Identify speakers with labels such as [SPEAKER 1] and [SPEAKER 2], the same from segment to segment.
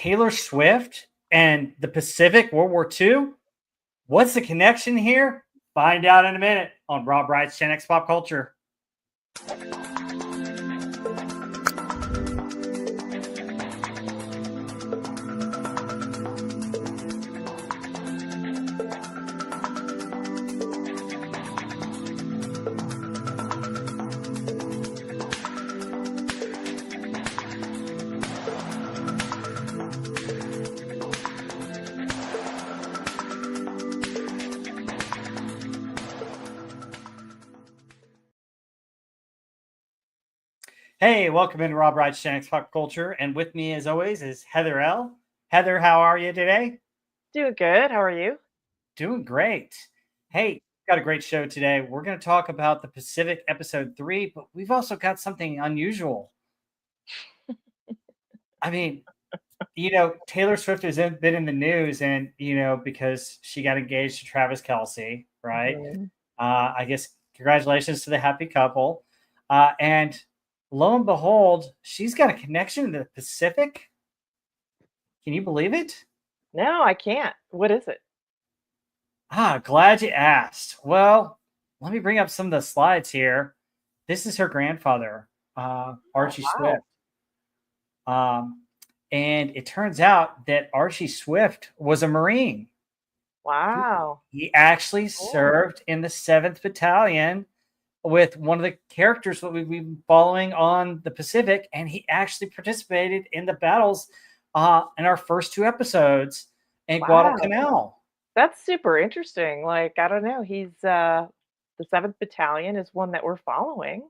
[SPEAKER 1] Taylor Swift and the Pacific World War II? What's the connection here? Find out in a minute on Rob Wright's Gen X Pop Culture. Hey, welcome into Rob Wright's Gen X Pop Culture. And with me, as always, is Heather L. Heather, how are you today?
[SPEAKER 2] Doing good. How are you?
[SPEAKER 1] Doing great. Hey, got a great show today. We're going to talk about the Pacific episode 3, but we've also got something unusual. I mean, Taylor Swift has been in the news and, because she got engaged to Travis Kelce, right?
[SPEAKER 2] Mhm.
[SPEAKER 1] I guess congratulations to the happy couple. And lo and behold, she's got a connection to the Pacific. Can you believe it?
[SPEAKER 2] No, I can't. What is it?
[SPEAKER 1] Glad you asked. Well, let me bring up some of the slides here. This is her grandfather, Archie Swift.
[SPEAKER 2] Wow.
[SPEAKER 1] And it turns out that Archie Swift was a Marine.
[SPEAKER 2] Wow.
[SPEAKER 1] He actually
[SPEAKER 2] Cool.
[SPEAKER 1] served in the 7th Battalion with one of the characters that we've been following on the Pacific, and he actually participated in the battles in our first 2 episodes in Guadalcanal.
[SPEAKER 2] That's super interesting. Like, I don't know. He's the 7th Battalion is one that we're following.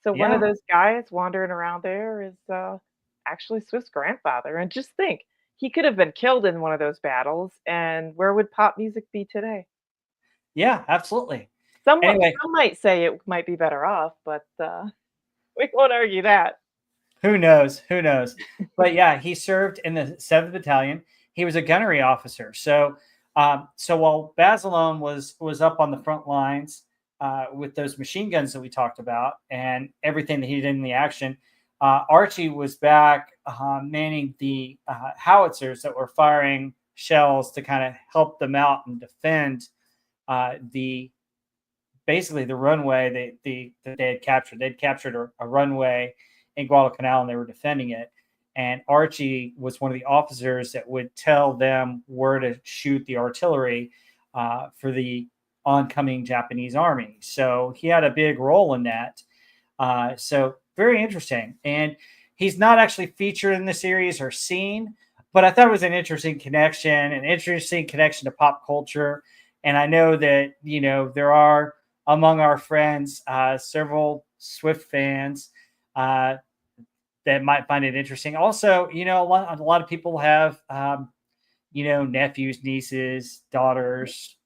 [SPEAKER 2] So one of
[SPEAKER 1] Yeah.
[SPEAKER 2] those guys wandering around there is actually Swift's grandfather. And just think, he could have been killed in one of those battles, and where would pop music be today?
[SPEAKER 1] Yeah, absolutely.
[SPEAKER 2] Some
[SPEAKER 1] Anyway,
[SPEAKER 2] might say it might be better off, but we won't argue that.
[SPEAKER 1] who knows? Who knows? But yeah, he served in the 7th Battalion. He was a gunnery officer. So, so while Basilone was up on the front lines with those machine guns that we talked about and everything that he did in the action, Archie was back manning the howitzers that were firing shells to kind of help them out and defend basically the runway that they had captured. They'd captured a runway in Guadalcanal and they were defending it. And Archie was one of the officers that would tell them where to shoot the artillery for the oncoming Japanese army. So he had a big role in that. So very interesting. And he's not actually featured in the series or seen, but I thought it was an interesting connection to pop culture. And I know that, there are among our friends several Swift fans that might find it interesting. Also, a lot of people have, nephews, nieces, daughters,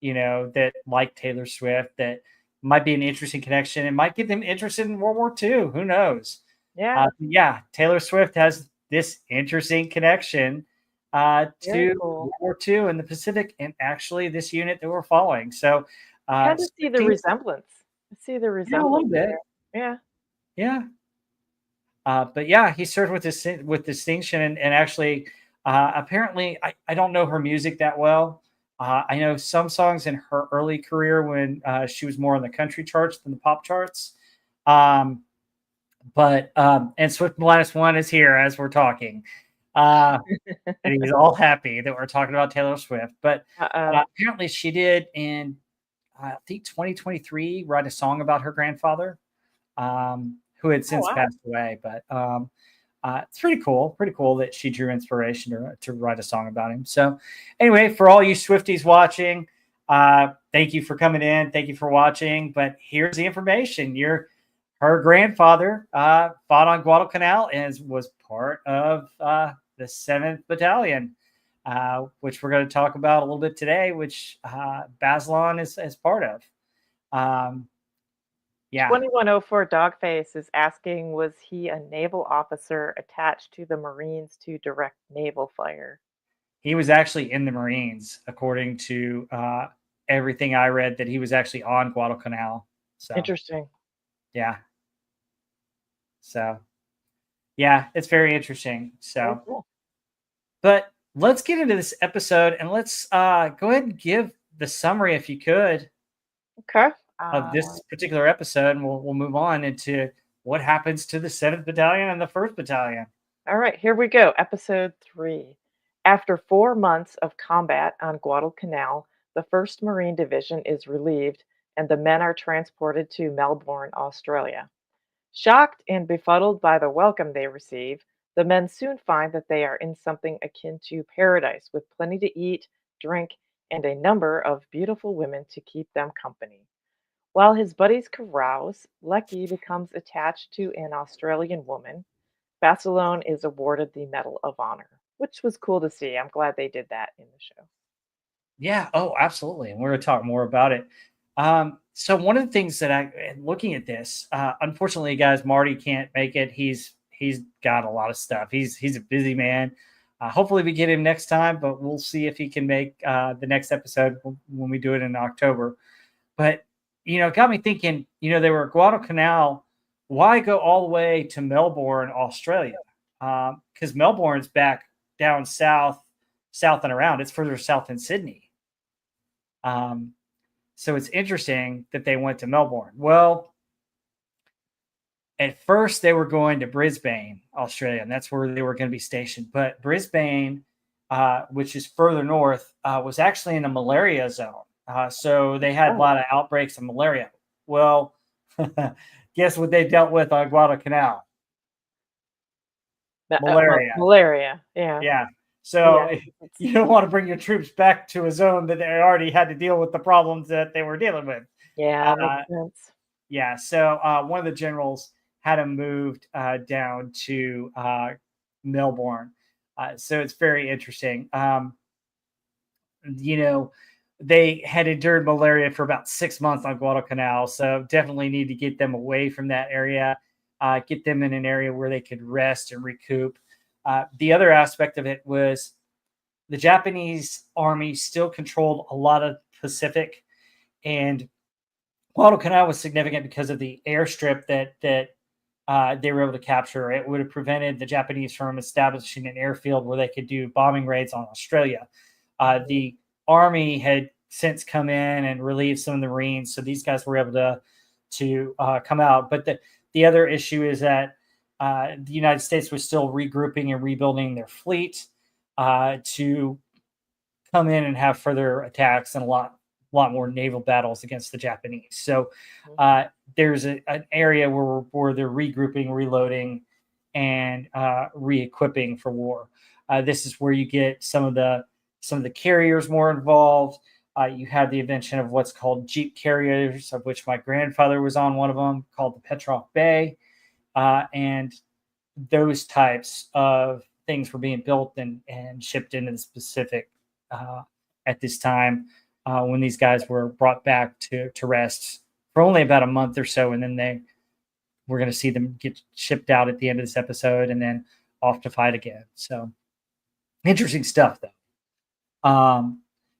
[SPEAKER 1] that like Taylor Swift that might be an interesting connection. It might get them interested in World War II. Who knows?
[SPEAKER 2] Yeah.
[SPEAKER 1] Taylor Swift has this interesting connection
[SPEAKER 2] Very
[SPEAKER 1] to
[SPEAKER 2] cool.
[SPEAKER 1] World War II in the Pacific and actually this unit that we're following. So,
[SPEAKER 2] Kind of see the resemblance. I see the
[SPEAKER 1] a
[SPEAKER 2] resemblance
[SPEAKER 1] little bit.
[SPEAKER 2] there. Yeah.
[SPEAKER 1] Yeah. But yeah, he served with distinction and actually, apparently, I don't know her music that well. I know some songs in her early career when she was more on the country charts than the pop charts. And Swift Minus One is here as we're talking. And he's all happy that we're talking about Taylor Swift. But apparently she did in, I think, 2023, write a song about her grandfather. Who had since passed away. But it's pretty cool that she drew inspiration to write a song about him. So anyway, for all you Swifties watching, thank you for coming in. Thank you for watching. But here's the information. Her grandfather fought on Guadalcanal and was part of the 7th Battalion, which we're going to talk about a little bit today, which Basilone is part of. Yeah.
[SPEAKER 2] 2104 Dogface is asking, was he a naval officer attached to the Marines to direct naval fire?
[SPEAKER 1] He was actually in the Marines, according to everything I read, that he was actually on Guadalcanal. So
[SPEAKER 2] Interesting.
[SPEAKER 1] Yeah. So yeah, it's very interesting. So
[SPEAKER 2] Very cool.
[SPEAKER 1] But let's get into this episode and let's go ahead and give the summary, if you could,
[SPEAKER 2] Okay.
[SPEAKER 1] of this particular episode, and we'll move on into what happens to the 7th Battalion and the 1st Battalion.
[SPEAKER 2] All right, here we go. Episode 3. After 4 months of combat on Guadalcanal, the 1st Marine Division is relieved and the men are transported to Melbourne, Australia. Shocked and befuddled by the welcome they receive, the men soon find that they are in something akin to paradise with plenty to eat, drink, and a number of beautiful women to keep them company. While his buddies carouse, Leckie becomes attached to an Australian woman. Basilone is awarded the Medal of Honor, which was cool to see. I'm glad they did that in the show.
[SPEAKER 1] Yeah. Oh, absolutely. And we're going to talk more about it. So one of the things that looking at this, unfortunately, guys, Marty can't make it. He's got a lot of stuff. He's a busy man. Hopefully we get him next time, but we'll see if he can make the next episode when we do it in October. But, it got me thinking, they were at Guadalcanal. Why go all the way to Melbourne, Australia? Because Melbourne's back down south and around. It's further south than Sydney. So it's interesting that they went to Melbourne. Well, at first they were going to Brisbane, Australia, and that's where they were going to be stationed. But Brisbane, which is further north, was actually in a malaria zone. So they had a lot of outbreaks of malaria. Well, guess what they dealt with on Guadalcanal? Malaria.
[SPEAKER 2] Malaria, yeah.
[SPEAKER 1] Yeah. So you don't want to bring your troops back to a zone that they already had to deal with the problems that they were dealing with.
[SPEAKER 2] Yeah, makes sense.
[SPEAKER 1] Yeah. So one of the generals had them moved down to Melbourne. So it's very interesting. They had endured malaria for about 6 months on Guadalcanal. So definitely need to get them away from that area, get them in an area where they could rest and recoup. The other aspect of it was the Japanese army still controlled a lot of Pacific, and Guadalcanal was significant because of the airstrip that they were able to capture. It would have prevented the Japanese from establishing an airfield where they could do bombing raids on Australia. The army had since come in and relieved some of the Marines, so these guys were able to come out. But the other issue is that the United States was still regrouping and rebuilding their fleet to come in and have further attacks and a lot more naval battles against the Japanese. So there's an area where they're regrouping, reloading, and re-equipping for war. This is where you get some of the carriers more involved. You have the invention of what's called jeep carriers, of which my grandfather was on one of them, called the Petroff Bay. And those types of things were being built and shipped into the Pacific at this time when these guys were brought back to rest for only about a month or so. And then we're going to see them get shipped out at the end of this episode and then off to fight again. So interesting stuff, though.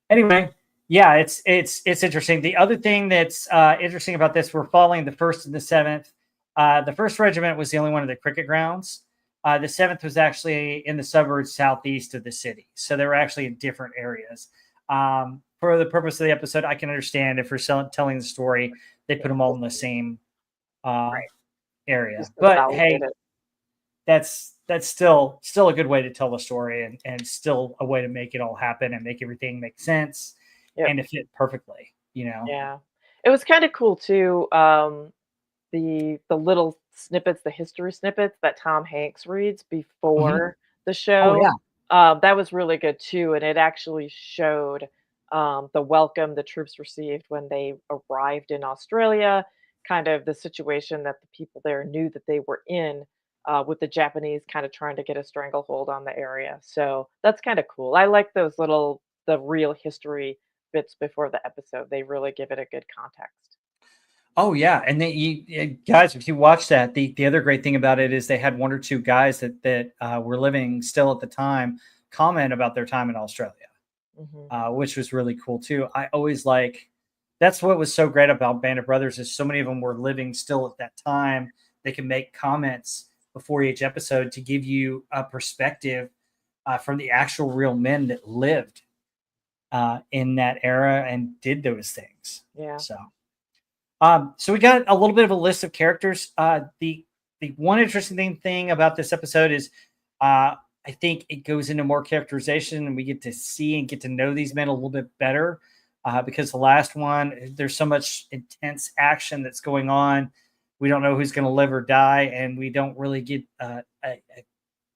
[SPEAKER 1] Anyway, yeah, it's interesting. The other thing that's interesting about this, we're following the 1st and the 7th. The 1st regiment was the only one of the cricket grounds. The 7th was actually in the suburbs southeast of the city. So they were actually in different areas. For the purpose of the episode, I can understand if we're telling the story, they put them all in the same area. But hey, that's still a good way to tell the story and still a way to make it all happen and make everything make sense and to fit perfectly,
[SPEAKER 2] Yeah. It was kind of cool too. The little snippets, the history snippets that Tom Hanks reads before the show.
[SPEAKER 1] Oh, yeah.
[SPEAKER 2] That was really good too. And it actually showed the welcome the troops received when they arrived in Australia, kind of the situation that the people there knew that they were in with the Japanese kind of trying to get a stranglehold on the area. So that's kind of cool. I like the real history bits before the episode. They really give it a good context.
[SPEAKER 1] Oh yeah, and then guys, if you watch that, the other great thing about it is they had one or two guys that were living still at the time comment about their time in Australia, which was really cool too. I always that's what was so great about Band of Brothers is so many of them were living still at that time. They can make comments before each episode to give you a perspective from the actual real men that lived in that era and did those things.
[SPEAKER 2] Yeah.
[SPEAKER 1] So we got a little bit of a list of characters. The one interesting thing about this episode is I think it goes into more characterization, and we get to see and get to know these men a little bit better. Because the last one, there's so much intense action that's going on. We don't know who's going to live or die, and we don't really get a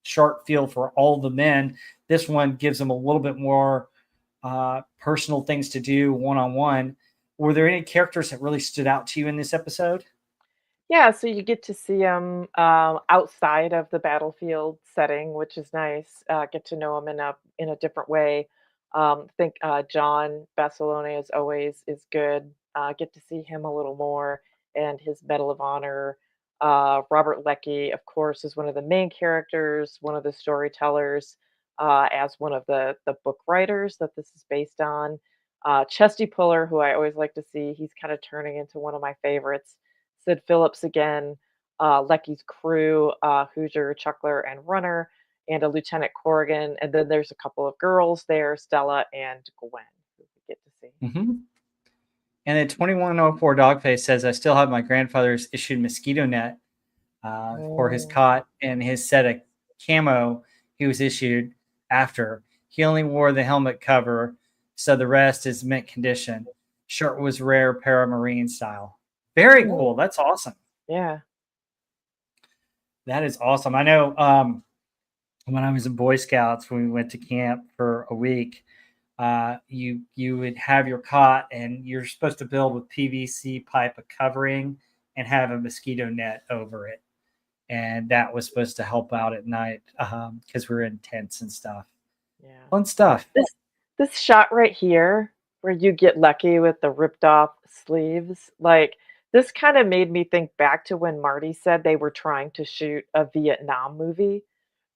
[SPEAKER 1] sharp feel for all the men. This one gives them a little bit more personal things to do one on one. Were there any characters that really stood out to you in this episode?
[SPEAKER 2] Yeah, so you get to see them outside of the battlefield setting, which is nice. Get to know them in a different way. I think John Basilone as always is good. Get to see him a little more and his Medal of Honor. Robert Leckie, of course, is one of the main characters, one of the storytellers, as one of the book writers that this is based on. Chesty Puller, who I always like to see, he's kind of turning into one of my favorites. Sid Phillips again, Leckie's crew, Hoosier, Chuckler, and Runner, and a Lieutenant Corrigan. And then there's a couple of girls there, Stella and Gwen, who we get to see.
[SPEAKER 1] Mm-hmm. And then 2104 Dogface says, I still have my grandfather's issued mosquito net for his cot and his set of camo he was issued after. He only wore the helmet cover, so the rest is mint condition. Shirt was rare paramarine style. Very cool. That's awesome.
[SPEAKER 2] Yeah.
[SPEAKER 1] That is awesome. I know when I was in Boy Scouts, when we went to camp for a week, you would have your cot and you're supposed to build with PVC pipe a covering and have a mosquito net over it. And that was supposed to help out at night because we were in tents and stuff.
[SPEAKER 2] Yeah.
[SPEAKER 1] Fun stuff.
[SPEAKER 2] This shot right here, where you get Lucky with the ripped off sleeves, like this kind of made me think back to when Marty said they were trying to shoot a Vietnam movie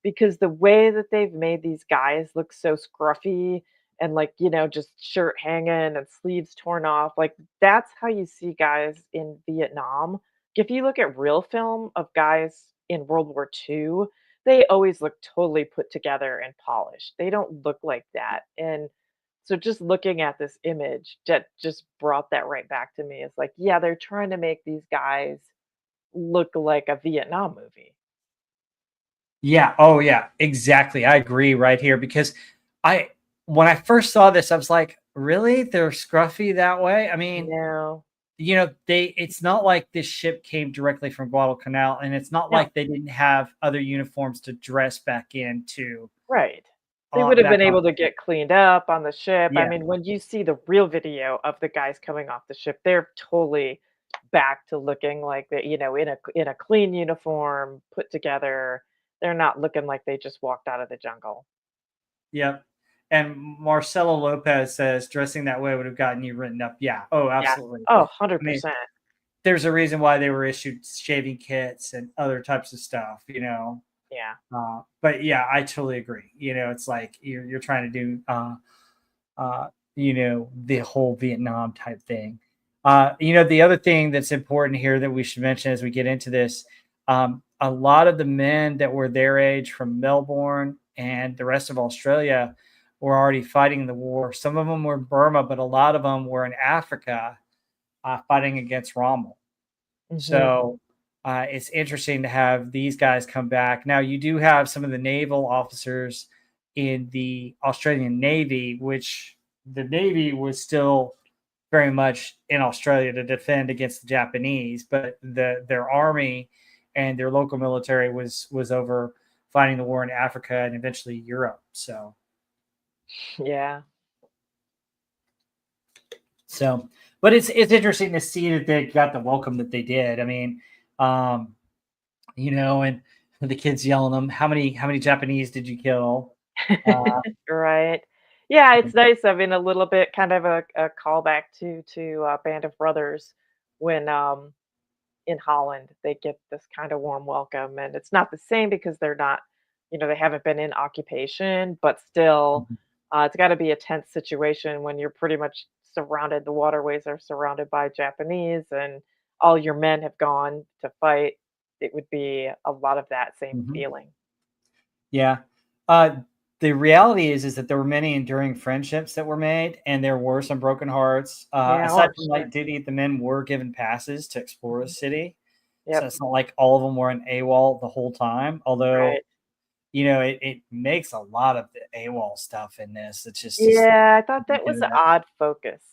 [SPEAKER 2] because the way that they've made these guys look so scruffy and like, just shirt hanging and sleeves torn off, like that's how you see guys in Vietnam. If you look at real film of guys in World War II, they always look totally put together and polished. They don't look like that. And so just looking at this image that just brought that right back to me. It's like, yeah, they're trying to make these guys look like a Vietnam movie.
[SPEAKER 1] Yeah. Oh, yeah. Exactly. I agree right here because I, when I first saw this, I was like, really? They're scruffy that way? I mean,
[SPEAKER 2] No.
[SPEAKER 1] it's not like this ship came directly from Guadalcanal, and it's not
[SPEAKER 2] No.
[SPEAKER 1] like they didn't have other uniforms to dress back into
[SPEAKER 2] Right. They would have
[SPEAKER 1] back
[SPEAKER 2] been
[SPEAKER 1] on.
[SPEAKER 2] able to get cleaned up on the ship. I
[SPEAKER 1] Yeah.
[SPEAKER 2] mean, when you see the real video of the guys coming off the ship, they're totally back to looking like they, in a clean uniform, put together. They're not looking like they just walked out of the jungle.
[SPEAKER 1] Yep. And Marcelo Lopez says dressing that way would have gotten you written up. Yeah. Oh,
[SPEAKER 2] Yeah.
[SPEAKER 1] absolutely.
[SPEAKER 2] Oh,
[SPEAKER 1] I mean,
[SPEAKER 2] 100%.
[SPEAKER 1] there's a reason why they were issued shaving kits and other types of stuff,
[SPEAKER 2] Yeah.
[SPEAKER 1] But yeah, I totally agree. It's like you're trying to do, the whole Vietnam type thing. The other thing that's important here that we should mention as we get into this, a lot of the men that were their age from Melbourne and the rest of Australia were already fighting the war. Some of them were in Burma, but a lot of them were in Africa fighting against Rommel.
[SPEAKER 2] Mhm.
[SPEAKER 1] So it's interesting to have these guys come back. Now, you do have some of the naval officers in the Australian Navy, which the Navy was still very much in Australia to defend against the Japanese, but their army and their local military was over fighting the war in Africa and eventually Europe.
[SPEAKER 2] Yeah.
[SPEAKER 1] But it's interesting to see that they got the welcome that they did. I mean, and the kids yelling them, how many Japanese did you kill?
[SPEAKER 2] Right. Yeah, it's nice. I mean, a little bit kind of a callback to Band of Brothers when in Holland they get this kind of warm welcome, and it's not the same because they're not, they haven't been in occupation, but still, it's got to be a tense situation when you're pretty much surrounded. The waterways are surrounded by Japanese, and all your men have gone to fight. It would be a lot of that same
[SPEAKER 1] Mhm.
[SPEAKER 2] feeling.
[SPEAKER 1] Yeah. Uh, the reality is that there were many enduring friendships that were made, and there were some broken hearts.
[SPEAKER 2] Yeah, oh,
[SPEAKER 1] Aside
[SPEAKER 2] I'm
[SPEAKER 1] from
[SPEAKER 2] sure.
[SPEAKER 1] like Diddy, the men were given passes to explore the
[SPEAKER 2] Mhm.
[SPEAKER 1] city, so
[SPEAKER 2] Yep,
[SPEAKER 1] it's not like all of them were in AWOL the whole time. Although
[SPEAKER 2] right.
[SPEAKER 1] it makes a lot of the AWOL stuff in this. It's just
[SPEAKER 2] Yeah, I thought
[SPEAKER 1] do
[SPEAKER 2] that was an
[SPEAKER 1] that.
[SPEAKER 2] odd focus.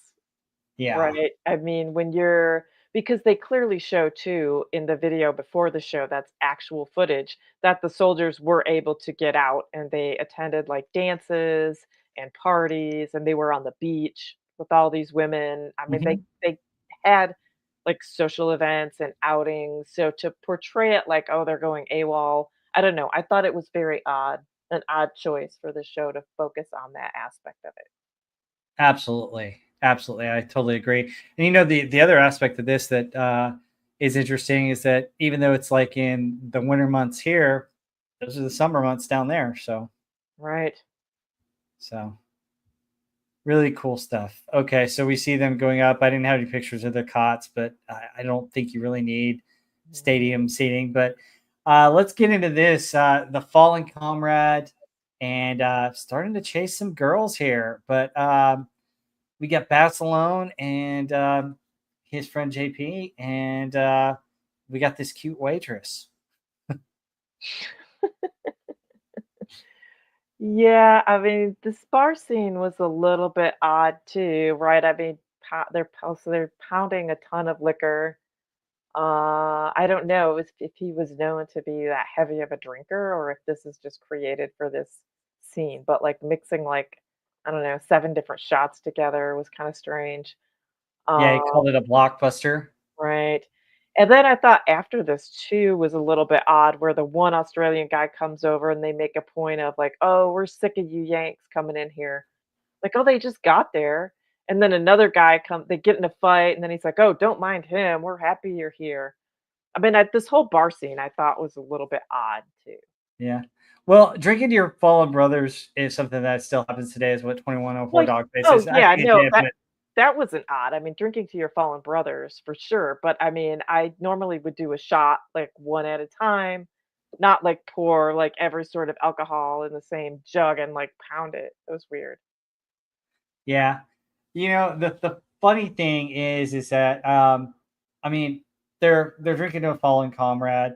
[SPEAKER 1] Yeah.
[SPEAKER 2] Right. I mean, when you're because they clearly show too in the video before the show that's actual footage that the soldiers were able to get out and they attended like dances and parties and they were on the beach with all these women. I mean,
[SPEAKER 1] Mhm.
[SPEAKER 2] they had like social events and outings. So to portray it like, oh, they're going AWOL, I don't know. I thought it was very odd, an odd choice for the show to focus on that aspect of it.
[SPEAKER 1] Absolutely. Absolutely. I totally agree. And the other aspect of this that is interesting is that even though it's like in the winter months here, those are the summer months down there.
[SPEAKER 2] Right.
[SPEAKER 1] So really cool stuff. Okay, so we see them going up. I didn't have any pictures of their cots, but I don't think you really need
[SPEAKER 2] Mhm.
[SPEAKER 1] stadium seating. But let's get into this. The fallen comrade and starting to chase some girls here. But we got Basilone and his friend JP, and we got this cute waitress.
[SPEAKER 2] Yeah, I mean, this bar scene was a little bit odd too, right? I mean, they're pounding a ton of liquor. I don't know if he was known to be that heavy of a drinker or if this is just created for this scene, but like mixing like I don't know, 7 different shots together was kind of strange.
[SPEAKER 1] Yeah, he
[SPEAKER 2] Um,
[SPEAKER 1] called it a blockbuster.
[SPEAKER 2] Right. And then I thought after this too was a little bit odd where the one Australian guy comes over and they make a point of like, "Oh, we're sick of you Yanks coming in here." Like, "Oh, they just got there." And then another guy they get in a fight and then he's like, "Oh, don't mind him. We're happy you're here." I mean, this whole bar scene I thought was a little bit odd too.
[SPEAKER 1] Yeah. Well, drinking to your fallen brothers is something that still happens today, is what 2104
[SPEAKER 2] Well,
[SPEAKER 1] Dog Face
[SPEAKER 2] oh
[SPEAKER 1] is. I
[SPEAKER 2] yeah,
[SPEAKER 1] think it
[SPEAKER 2] no,
[SPEAKER 1] did,
[SPEAKER 2] that
[SPEAKER 1] but
[SPEAKER 2] that wasn't odd. I mean, drinking to your fallen brothers for sure, but I mean, I normally would do a shot like one at a time, not like pour like every sort of alcohol in the same jug and like pound it. It was weird.
[SPEAKER 1] yeah. The funny thing is that I mean, they're drinking to a fallen comrade,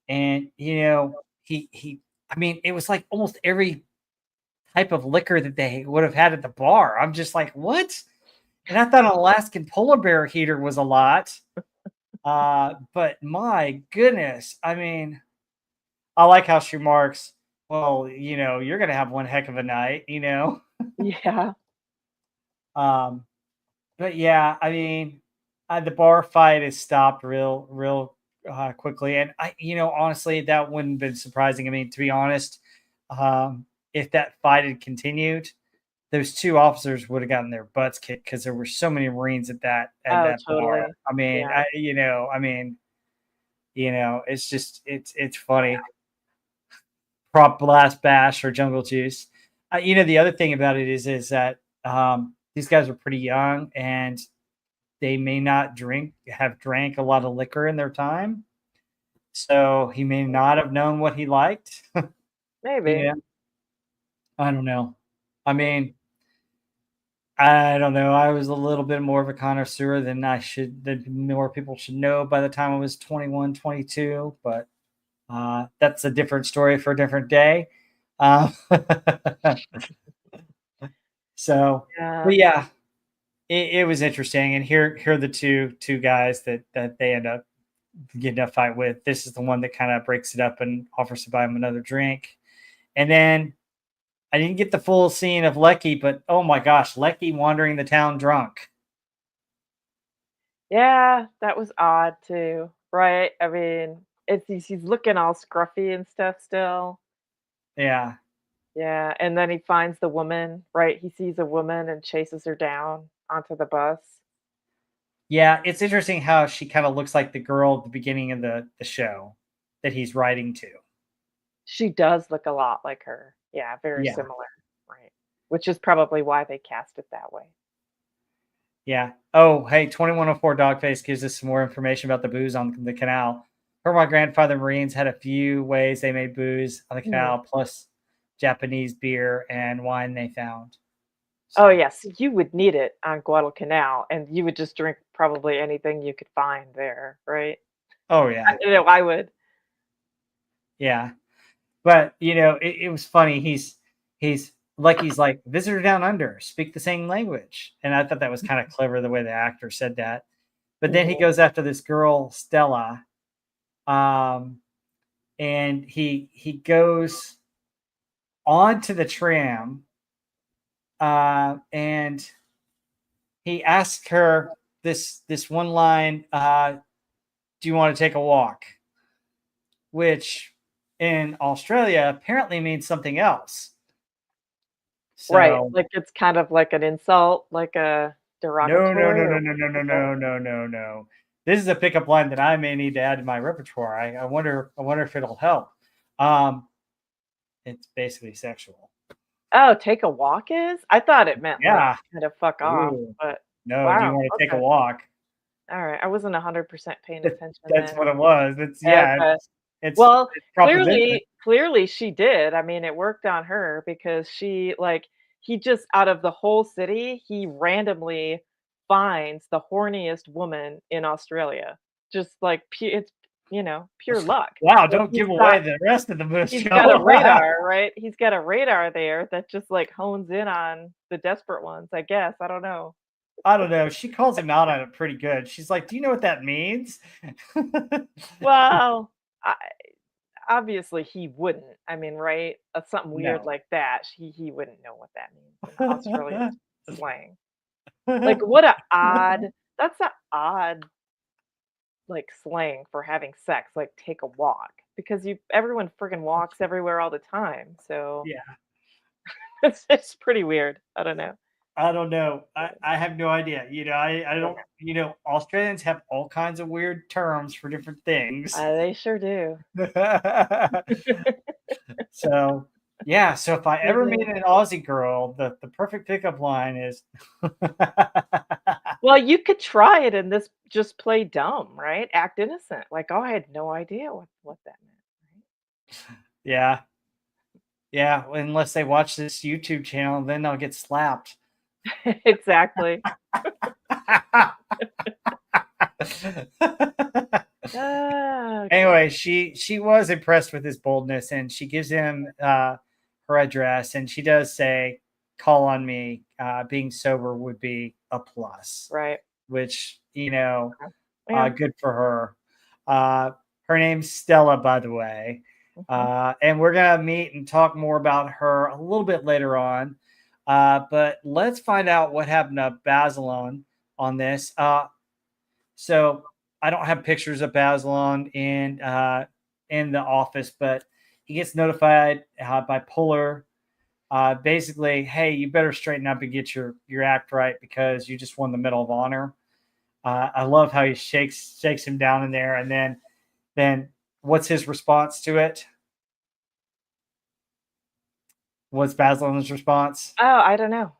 [SPEAKER 1] and he I mean, it was like almost every type of liquor that they would have had at the bar. I'm just like, what? And I thought an Alaskan polar bear heater was a lot. But my goodness, I mean, I like how she marks, well, you're gonna have one heck of a night.
[SPEAKER 2] Yeah.
[SPEAKER 1] Um, but yeah, I mean, the bar fight is stopped real quickly, and honestly, that wouldn't have been surprising. I mean, to be honest, if that fight had continued, those two officers would have gotten their butts kicked because there were so many Marines at
[SPEAKER 2] Oh,
[SPEAKER 1] that bar.
[SPEAKER 2] totally.
[SPEAKER 1] I mean,
[SPEAKER 2] Yeah.
[SPEAKER 1] it's just it's funny. Prop blast bash or jungle juice. The other thing about it is that these guys are pretty young and they may not have drank a lot of liquor in their time. So he may not have known what he liked. you
[SPEAKER 2] Maybe.
[SPEAKER 1] know, I don't know. I mean, I don't know. I was a little bit more of a connoisseur than more people should know by the time I was 21, 22. But that's a different story for a different day. Uh, so,
[SPEAKER 2] Yeah.
[SPEAKER 1] but yeah, it was interesting. And here are the two guys that they end up getting a fight with. This is the one that kind of breaks it up and offers to buy him another drink. And then I didn't get the full scene of Leckie, but oh my gosh, Leckie wandering the town drunk.
[SPEAKER 2] Yeah, that was odd too. Right? I mean, he's looking all scruffy and stuff still.
[SPEAKER 1] Yeah.
[SPEAKER 2] Yeah, and then he finds the woman, right? He sees a woman and chases her down onto the bus.
[SPEAKER 1] Yeah, it's interesting how she kind of looks like the girl at the beginning of the show that he's writing to.
[SPEAKER 2] She does look a lot like her. Yeah, very
[SPEAKER 1] Yeah.
[SPEAKER 2] similar, right. Which is probably why they cast it that way.
[SPEAKER 1] Yeah. Oh, hey, 2104 Dogface gives us some more information about the booze on the canal. Per my grandfather, Marines had a few ways they made booze on the
[SPEAKER 2] Hmm.
[SPEAKER 1] canal, plus Japanese beer and wine they found.
[SPEAKER 2] Oh,
[SPEAKER 1] So,
[SPEAKER 2] yes, you would need it on Guadalcanal, and you would just drink probably anything you could find there, right?
[SPEAKER 1] oh yeah,
[SPEAKER 2] I would.
[SPEAKER 1] yeah. But it was funny. He's Leckie's like, visitor down under, speak the same language, and I thought that was kind of clever the way the actor said that. But then he
[SPEAKER 2] Mhm.
[SPEAKER 1] goes after this girl Stella, um, and he goes onto the tram, and he asks her this one line, "Do you want to take a walk?" Which in Australia apparently means something else.
[SPEAKER 2] Right,
[SPEAKER 1] So
[SPEAKER 2] like, it's kind of like an insult, like a
[SPEAKER 1] no, no,
[SPEAKER 2] derogatory
[SPEAKER 1] no,
[SPEAKER 2] or
[SPEAKER 1] no, no, no, no,
[SPEAKER 2] what?
[SPEAKER 1] no, no, no, no. This is a pickup line that I may need to add to my repertoire. I wonder if it'll help. Um, it's basically sexual.
[SPEAKER 2] Oh, take a walk is? I thought it meant, like,
[SPEAKER 1] Yeah.
[SPEAKER 2] kind of fuck off,
[SPEAKER 1] Ooh.
[SPEAKER 2] but
[SPEAKER 1] No, do you
[SPEAKER 2] wow,
[SPEAKER 1] want to take a
[SPEAKER 2] okay.
[SPEAKER 1] walk?
[SPEAKER 2] Alright, I wasn't 100% paying
[SPEAKER 1] That-
[SPEAKER 2] attention
[SPEAKER 1] That's
[SPEAKER 2] then.
[SPEAKER 1] what it was. It's yeah,
[SPEAKER 2] Okay.
[SPEAKER 1] it's
[SPEAKER 2] Well,
[SPEAKER 1] it's proposition.
[SPEAKER 2] clearly she did. I mean, it worked on her because she like he just out of the whole city, he randomly finds the horniest woman in Australia. Just like it's pure luck.
[SPEAKER 1] Wow,
[SPEAKER 2] Like
[SPEAKER 1] don't give away the rest of the
[SPEAKER 2] he's got a
[SPEAKER 1] show.
[SPEAKER 2] radar, right? He's got a radar there that just like hones in on the desperate ones, I guess. I don't know.
[SPEAKER 1] I don't know. She calls him out on it pretty good. She's like, "Do you know what that means?"
[SPEAKER 2] Well, I obviously, he wouldn't. I mean, right? Something weird
[SPEAKER 1] No.
[SPEAKER 2] like that, he wouldn't know what that means in Australian slang. Like, what a odd that's a odd, like, slang for having sex, like, take a walk, because you everyone friggin' walks everywhere all the time, so
[SPEAKER 1] Yeah.
[SPEAKER 2] it's pretty weird. I don't know.
[SPEAKER 1] I don't know. I have no idea. I
[SPEAKER 2] Yeah.
[SPEAKER 1] don't, Australians have all kinds of weird terms for different things.
[SPEAKER 2] They sure do.
[SPEAKER 1] So, yeah. So if I
[SPEAKER 2] They
[SPEAKER 1] ever meet
[SPEAKER 2] do.
[SPEAKER 1] an Aussie girl, the perfect pickup line is,
[SPEAKER 2] Well, you could try it and this just play dumb, right? Act innocent, like, "Oh, I had no idea what that meant,"
[SPEAKER 1] yeah, yeah. Unless they watch this YouTube channel, then they'll get slapped.
[SPEAKER 2] right? Exactly. Ah, okay.
[SPEAKER 1] Anyway, she was impressed with his boldness, and she gives him her address, and she does say, "Call on me. Being sober would be a plus,"
[SPEAKER 2] Right.
[SPEAKER 1] which
[SPEAKER 2] Yeah.
[SPEAKER 1] good for her. Her name's Stella, by the way,
[SPEAKER 2] Mhm.
[SPEAKER 1] and we're gonna meet and talk more about her a little bit later on. But let's find out what happened to Basilone on this. So I don't have pictures of Basilone in the office, but he gets notified by Puller. Basically, hey, you better straighten up and get your act right because you just won the Medal of Honor. I love how he shakes him down in there, and then what's his response to it? What's Basilone's response?
[SPEAKER 2] Oh, I don't know.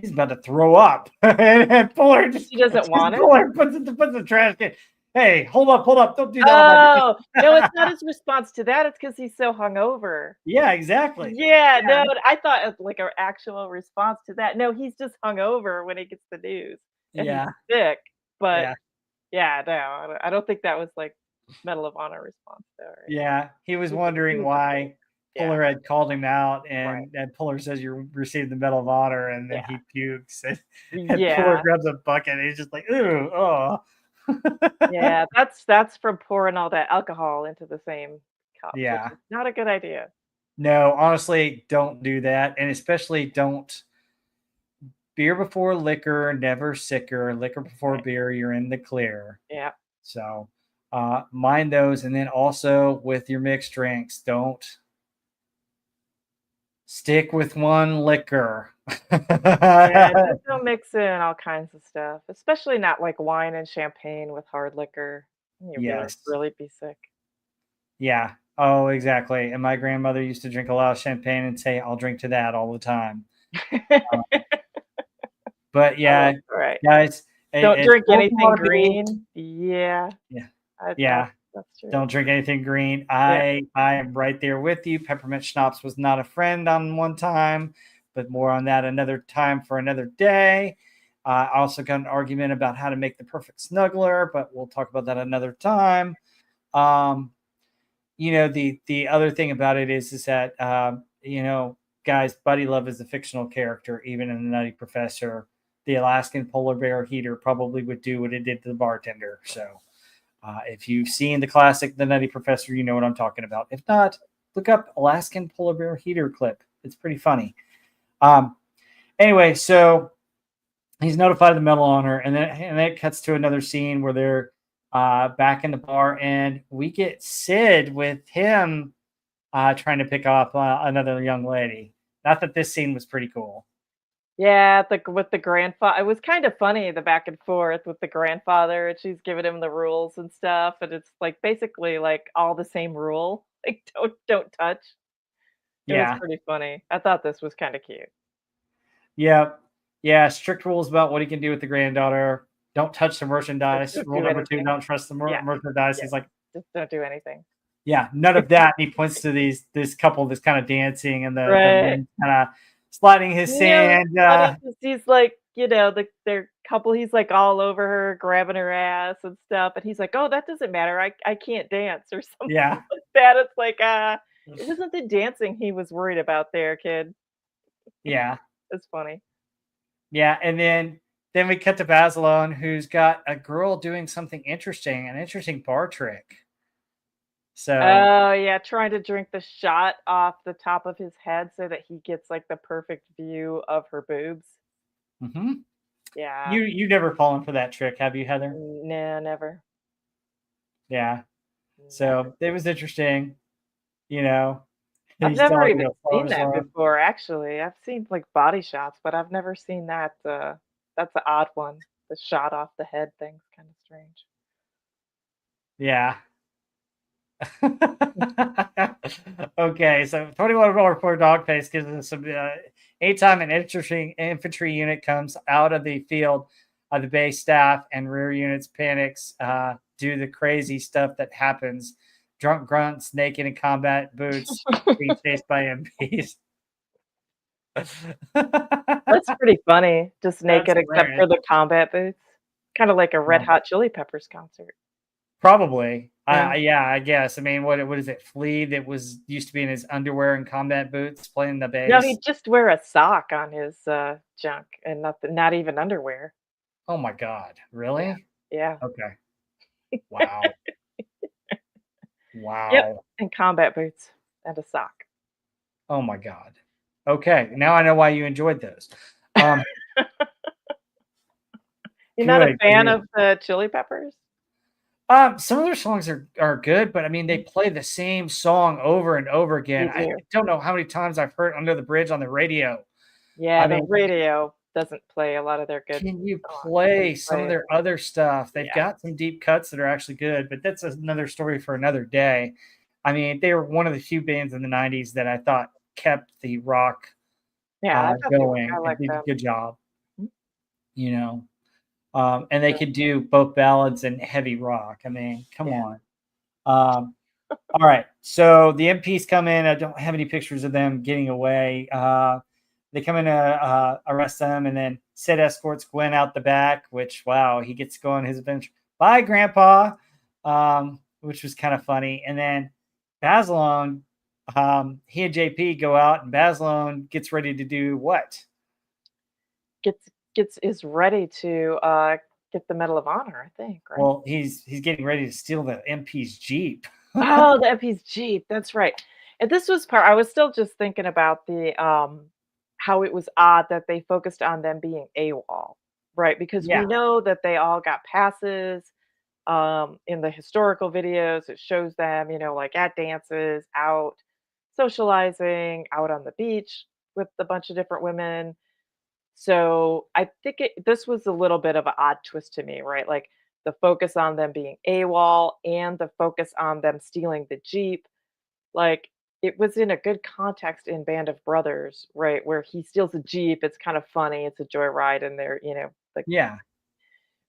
[SPEAKER 1] He's about to throw up, and Puller
[SPEAKER 2] He doesn't want it?
[SPEAKER 1] Puller puts the trash can. Hey, hold up! Don't do that on my desk.
[SPEAKER 2] Oh, no, it's not his response to that, it's because he's so hungover.
[SPEAKER 1] Yeah, exactly.
[SPEAKER 2] Yeah,
[SPEAKER 1] Yeah,
[SPEAKER 2] no, I thought it was like an actual response to that. No, he's just hungover when he gets the news, and he's
[SPEAKER 1] yeah,
[SPEAKER 2] sick, but
[SPEAKER 1] yeah,
[SPEAKER 2] yeah, no, I don't think that was, like, Medal of Honor response though, right?
[SPEAKER 1] yeah. He was
[SPEAKER 2] He
[SPEAKER 1] wondering
[SPEAKER 2] was just sick.
[SPEAKER 1] why
[SPEAKER 2] Yeah,
[SPEAKER 1] Puller had called him out,
[SPEAKER 2] right.
[SPEAKER 1] and Puller says you received the Medal of Honor, and then
[SPEAKER 2] Yeah.
[SPEAKER 1] he pukes, and Puller
[SPEAKER 2] Yeah.
[SPEAKER 1] grabs a bucket, and he's just like, ooh, oh.
[SPEAKER 2] Yeah, that's from pouring all that alcohol into the same cup, which
[SPEAKER 1] Yeah.
[SPEAKER 2] is not a good idea.
[SPEAKER 1] No, honestly, don't do that, and especially don't beer before liquor, never sicker. Liquor before
[SPEAKER 2] Right.
[SPEAKER 1] beer, you're in the clear.
[SPEAKER 2] Yeah.
[SPEAKER 1] So, mind those, and then also with your mixed drinks, don't stick with one liquor.
[SPEAKER 2] Yeah, just don't mix in all kinds of stuff, especially not like wine and champagne with hard liquor. You really,
[SPEAKER 1] Yes.
[SPEAKER 2] really be sick.
[SPEAKER 1] Yeah. Oh, exactly. And my grandmother used to drink a lot of champagne and say, "I'll drink to that all the time." But
[SPEAKER 2] Oh,
[SPEAKER 1] yeah,
[SPEAKER 2] all right.
[SPEAKER 1] guys,
[SPEAKER 2] Don't
[SPEAKER 1] it's
[SPEAKER 2] drink
[SPEAKER 1] cool if you
[SPEAKER 2] anything
[SPEAKER 1] want to be.
[SPEAKER 2] green. Yeah,
[SPEAKER 1] Yeah.
[SPEAKER 2] I
[SPEAKER 1] Yeah.
[SPEAKER 2] That's true.
[SPEAKER 1] Don't drink anything green.
[SPEAKER 2] Yeah.
[SPEAKER 1] I am right there with you. Peppermint schnapps was not a friend on one time, but more on that another time for another day. I also got an argument about how to make the perfect snuggler, but we'll talk about that another time. Um, the other thing about it is that guys, Buddy Love is a fictional character, even in the Nutty Professor. The Alaskan polar bear heater probably would do what it did to the bartender. So if you've seen the classic The Nutty Professor, you know what I'm talking about. If not, look up Alaskan polar bear heater clip. It's pretty funny. Um, anyway, so he's notified of the medal honor, and then it cuts to another scene where they're back in the bar, and we get Sid with him trying to pick up another young lady. Not that this scene was pretty cool.
[SPEAKER 2] Yeah, with the grandfather, it was kind of funny, the back and forth with the grandfather, and she's giving him the rules and stuff, and it's, like, basically, like, all the same rule, like, don't touch. It was
[SPEAKER 1] Yeah,
[SPEAKER 2] pretty funny. I thought this was kinda cute.
[SPEAKER 1] yeah, yeah. Strict rules about what he can do with the granddaughter. Don't touch the merchandise.
[SPEAKER 2] Don't
[SPEAKER 1] Rule
[SPEAKER 2] do
[SPEAKER 1] number two:
[SPEAKER 2] anything.
[SPEAKER 1] don't trust the
[SPEAKER 2] Yeah,
[SPEAKER 1] merchandise.
[SPEAKER 2] yeah,
[SPEAKER 1] He's like,
[SPEAKER 2] just don't do anything.
[SPEAKER 1] yeah, none of that. And he points to this couple that's kind of dancing, and the
[SPEAKER 2] Right.
[SPEAKER 1] man kind of sliding his
[SPEAKER 2] It's
[SPEAKER 1] sand.
[SPEAKER 2] funny 'cause he's like, their couple, he's, like, all over her, grabbing her ass and stuff, and he's like, "Oh, that doesn't matter, I can't dance," or something
[SPEAKER 1] Yeah,
[SPEAKER 2] like that. It's like, it wasn't the dancing he was worried about there, kid.
[SPEAKER 1] yeah,
[SPEAKER 2] It's funny.
[SPEAKER 1] yeah. And then we cut to Basilone, who's got a girl doing something interesting, an interesting bar trick. So,
[SPEAKER 2] Oh, yeah, trying to drink the shot off the top of his head so that he gets, like, the perfect view of her boobs.
[SPEAKER 1] mhm.
[SPEAKER 2] Yeah.
[SPEAKER 1] You never fallen for that trick, have you, Heather?
[SPEAKER 2] No, never.
[SPEAKER 1] Yeah.
[SPEAKER 2] Never.
[SPEAKER 1] So it was interesting. You know,
[SPEAKER 2] I've
[SPEAKER 1] he's
[SPEAKER 2] never
[SPEAKER 1] telling
[SPEAKER 2] even
[SPEAKER 1] follow
[SPEAKER 2] seen
[SPEAKER 1] his
[SPEAKER 2] that
[SPEAKER 1] arm.
[SPEAKER 2] before, actually. I've seen, like, body shots, but I've never seen that, that's an odd one. The shot off the head thing's kinda strange.
[SPEAKER 1] Yeah. Okay, so 21 roll for Dogface gives us some anytime an infantry unit comes out of the field of the base staff and rear units panics, do the crazy stuff that happens. Drunk grunts, naked in combat boots, being chased by MPs.
[SPEAKER 2] That's pretty funny, just
[SPEAKER 1] That's
[SPEAKER 2] naked except
[SPEAKER 1] hilarious.
[SPEAKER 2] for the combat boots. Kinda like a Red
[SPEAKER 1] Um,
[SPEAKER 2] Hot Chili Peppers concert.
[SPEAKER 1] Probably.
[SPEAKER 2] Yeah.
[SPEAKER 1] Yeah, I guess. I mean, what is it? Flea that was used to be in his underwear and combat boots playing the
[SPEAKER 2] No,
[SPEAKER 1] bass.
[SPEAKER 2] he'd just wear a sock on his, junk and not even underwear.
[SPEAKER 1] Oh my God.
[SPEAKER 2] Yeah.
[SPEAKER 1] Really?
[SPEAKER 2] Yeah.
[SPEAKER 1] Okay. Wow.
[SPEAKER 2] Yep,
[SPEAKER 1] Wow.
[SPEAKER 2] and combat boots and a sock.
[SPEAKER 1] Oh my God. Okay. Now I know why you enjoyed those. Um,
[SPEAKER 2] You're not a
[SPEAKER 1] good.
[SPEAKER 2] fan
[SPEAKER 1] Good.
[SPEAKER 2] of the Chili Peppers?
[SPEAKER 1] Some of their songs are good, but I mean they
[SPEAKER 2] Mm,
[SPEAKER 1] play the same song over and over again.
[SPEAKER 2] they
[SPEAKER 1] I
[SPEAKER 2] do.
[SPEAKER 1] don't know how many times I've heard Under the Bridge on the radio.
[SPEAKER 2] Yeah,
[SPEAKER 1] I
[SPEAKER 2] the
[SPEAKER 1] mean,
[SPEAKER 2] radio doesn't play a lot of their good
[SPEAKER 1] can you
[SPEAKER 2] songs. They
[SPEAKER 1] play some of
[SPEAKER 2] play
[SPEAKER 1] their other stuff? They've
[SPEAKER 2] yeah.
[SPEAKER 1] got some deep cuts that are actually good, but that's another story for another day. I mean, they were one of the few bands in the '90s that I thought kept the rock
[SPEAKER 2] Yeah, I thought they were
[SPEAKER 1] going
[SPEAKER 2] I
[SPEAKER 1] and
[SPEAKER 2] like
[SPEAKER 1] did a
[SPEAKER 2] them.
[SPEAKER 1] good job,
[SPEAKER 2] Mm,
[SPEAKER 1] you know. And they
[SPEAKER 2] so
[SPEAKER 1] could do both ballads and heavy rock. I mean, come
[SPEAKER 2] yeah.
[SPEAKER 1] on. Um, all right. So the MPs come in. I don't have any pictures of them getting away. They come in to arrest them, and then Sid escorts Gwen out the back, which, wow, he gets to go on his adventure. Bye, Grandpa, which was kind of funny. And then Basilone, he and JP go out, and Basilone gets ready to do what?
[SPEAKER 2] Gets is ready to, get the Medal of Honor, I think, right?
[SPEAKER 1] Well, he's getting ready to steal the MP's Jeep.
[SPEAKER 2] Oh, the MP's Jeep, that's right. And this was part I was still just thinking about how it was odd that they focused on them being AWOL, right? Because we
[SPEAKER 1] Yeah.
[SPEAKER 2] know that they all got passes, in the historical videos, it shows them, like, at dances, out socializing, out on the beach with a bunch of different women. So I think this was a little bit of an odd twist to me, right? Like the focus on them being AWOL and the focus on them stealing the Jeep. Like it was in a good context in Band of Brothers, right? Where he steals a Jeep. It's kind of funny. It's a joyride and they're, like,
[SPEAKER 1] Yeah.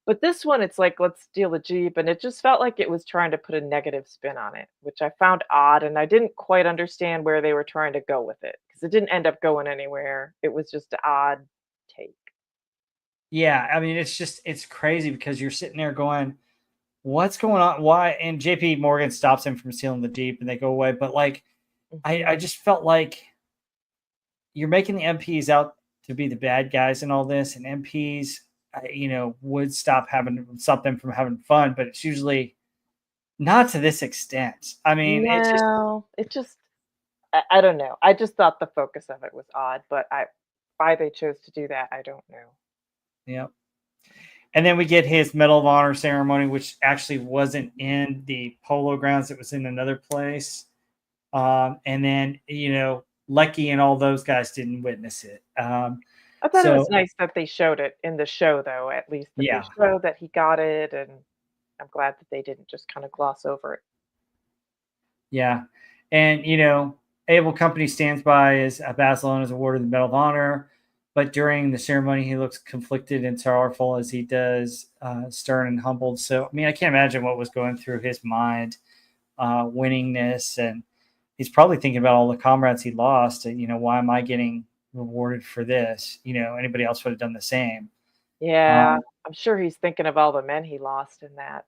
[SPEAKER 2] But this one, it's like, let's steal a Jeep, and it just felt like it was trying to put a negative spin on it, which I found odd, and I didn't quite understand where they were trying to go with it because it didn't end up going anywhere. It was just an odd take.
[SPEAKER 1] Yeah, I mean, it's crazy because you're sitting there going, "What's going on? Why?" And JP Morgan stops him from stealing the Jeep, and they go away. But like, I
[SPEAKER 2] Mhm.
[SPEAKER 1] just felt like you're making the MPs out to be the bad guys in all this, and MPs, would stop them from having fun, but it's usually not to this extent. I mean, it's just
[SPEAKER 2] No, it just I don't know. I just thought the focus of it was odd, but I why they chose to do that, I don't know.
[SPEAKER 1] yeah. And then we get his Medal of Honor ceremony, which actually wasn't in the polo grounds; it was in another place. And then Leckie and all those guys didn't witness it.
[SPEAKER 2] I thought it was
[SPEAKER 1] So
[SPEAKER 2] nice that they showed it in the show, though, at least that they
[SPEAKER 1] yeah,
[SPEAKER 2] showed that he got it, and I'm glad that they didn't just kinda gloss over it.
[SPEAKER 1] yeah, and Able Company stands by as Basilone is awarded the Medal of Honor, but during the ceremony he looks conflicted and sorrowful as he does stern and humbled. So I mean, I can't imagine what was going through his mind, winning this, and he's probably thinking about all the comrades he lost. And why am I getting rewarded for this? Anybody else would have done the same.
[SPEAKER 2] Yeah,
[SPEAKER 1] Um,
[SPEAKER 2] I'm sure he's thinking of all the men he lost in that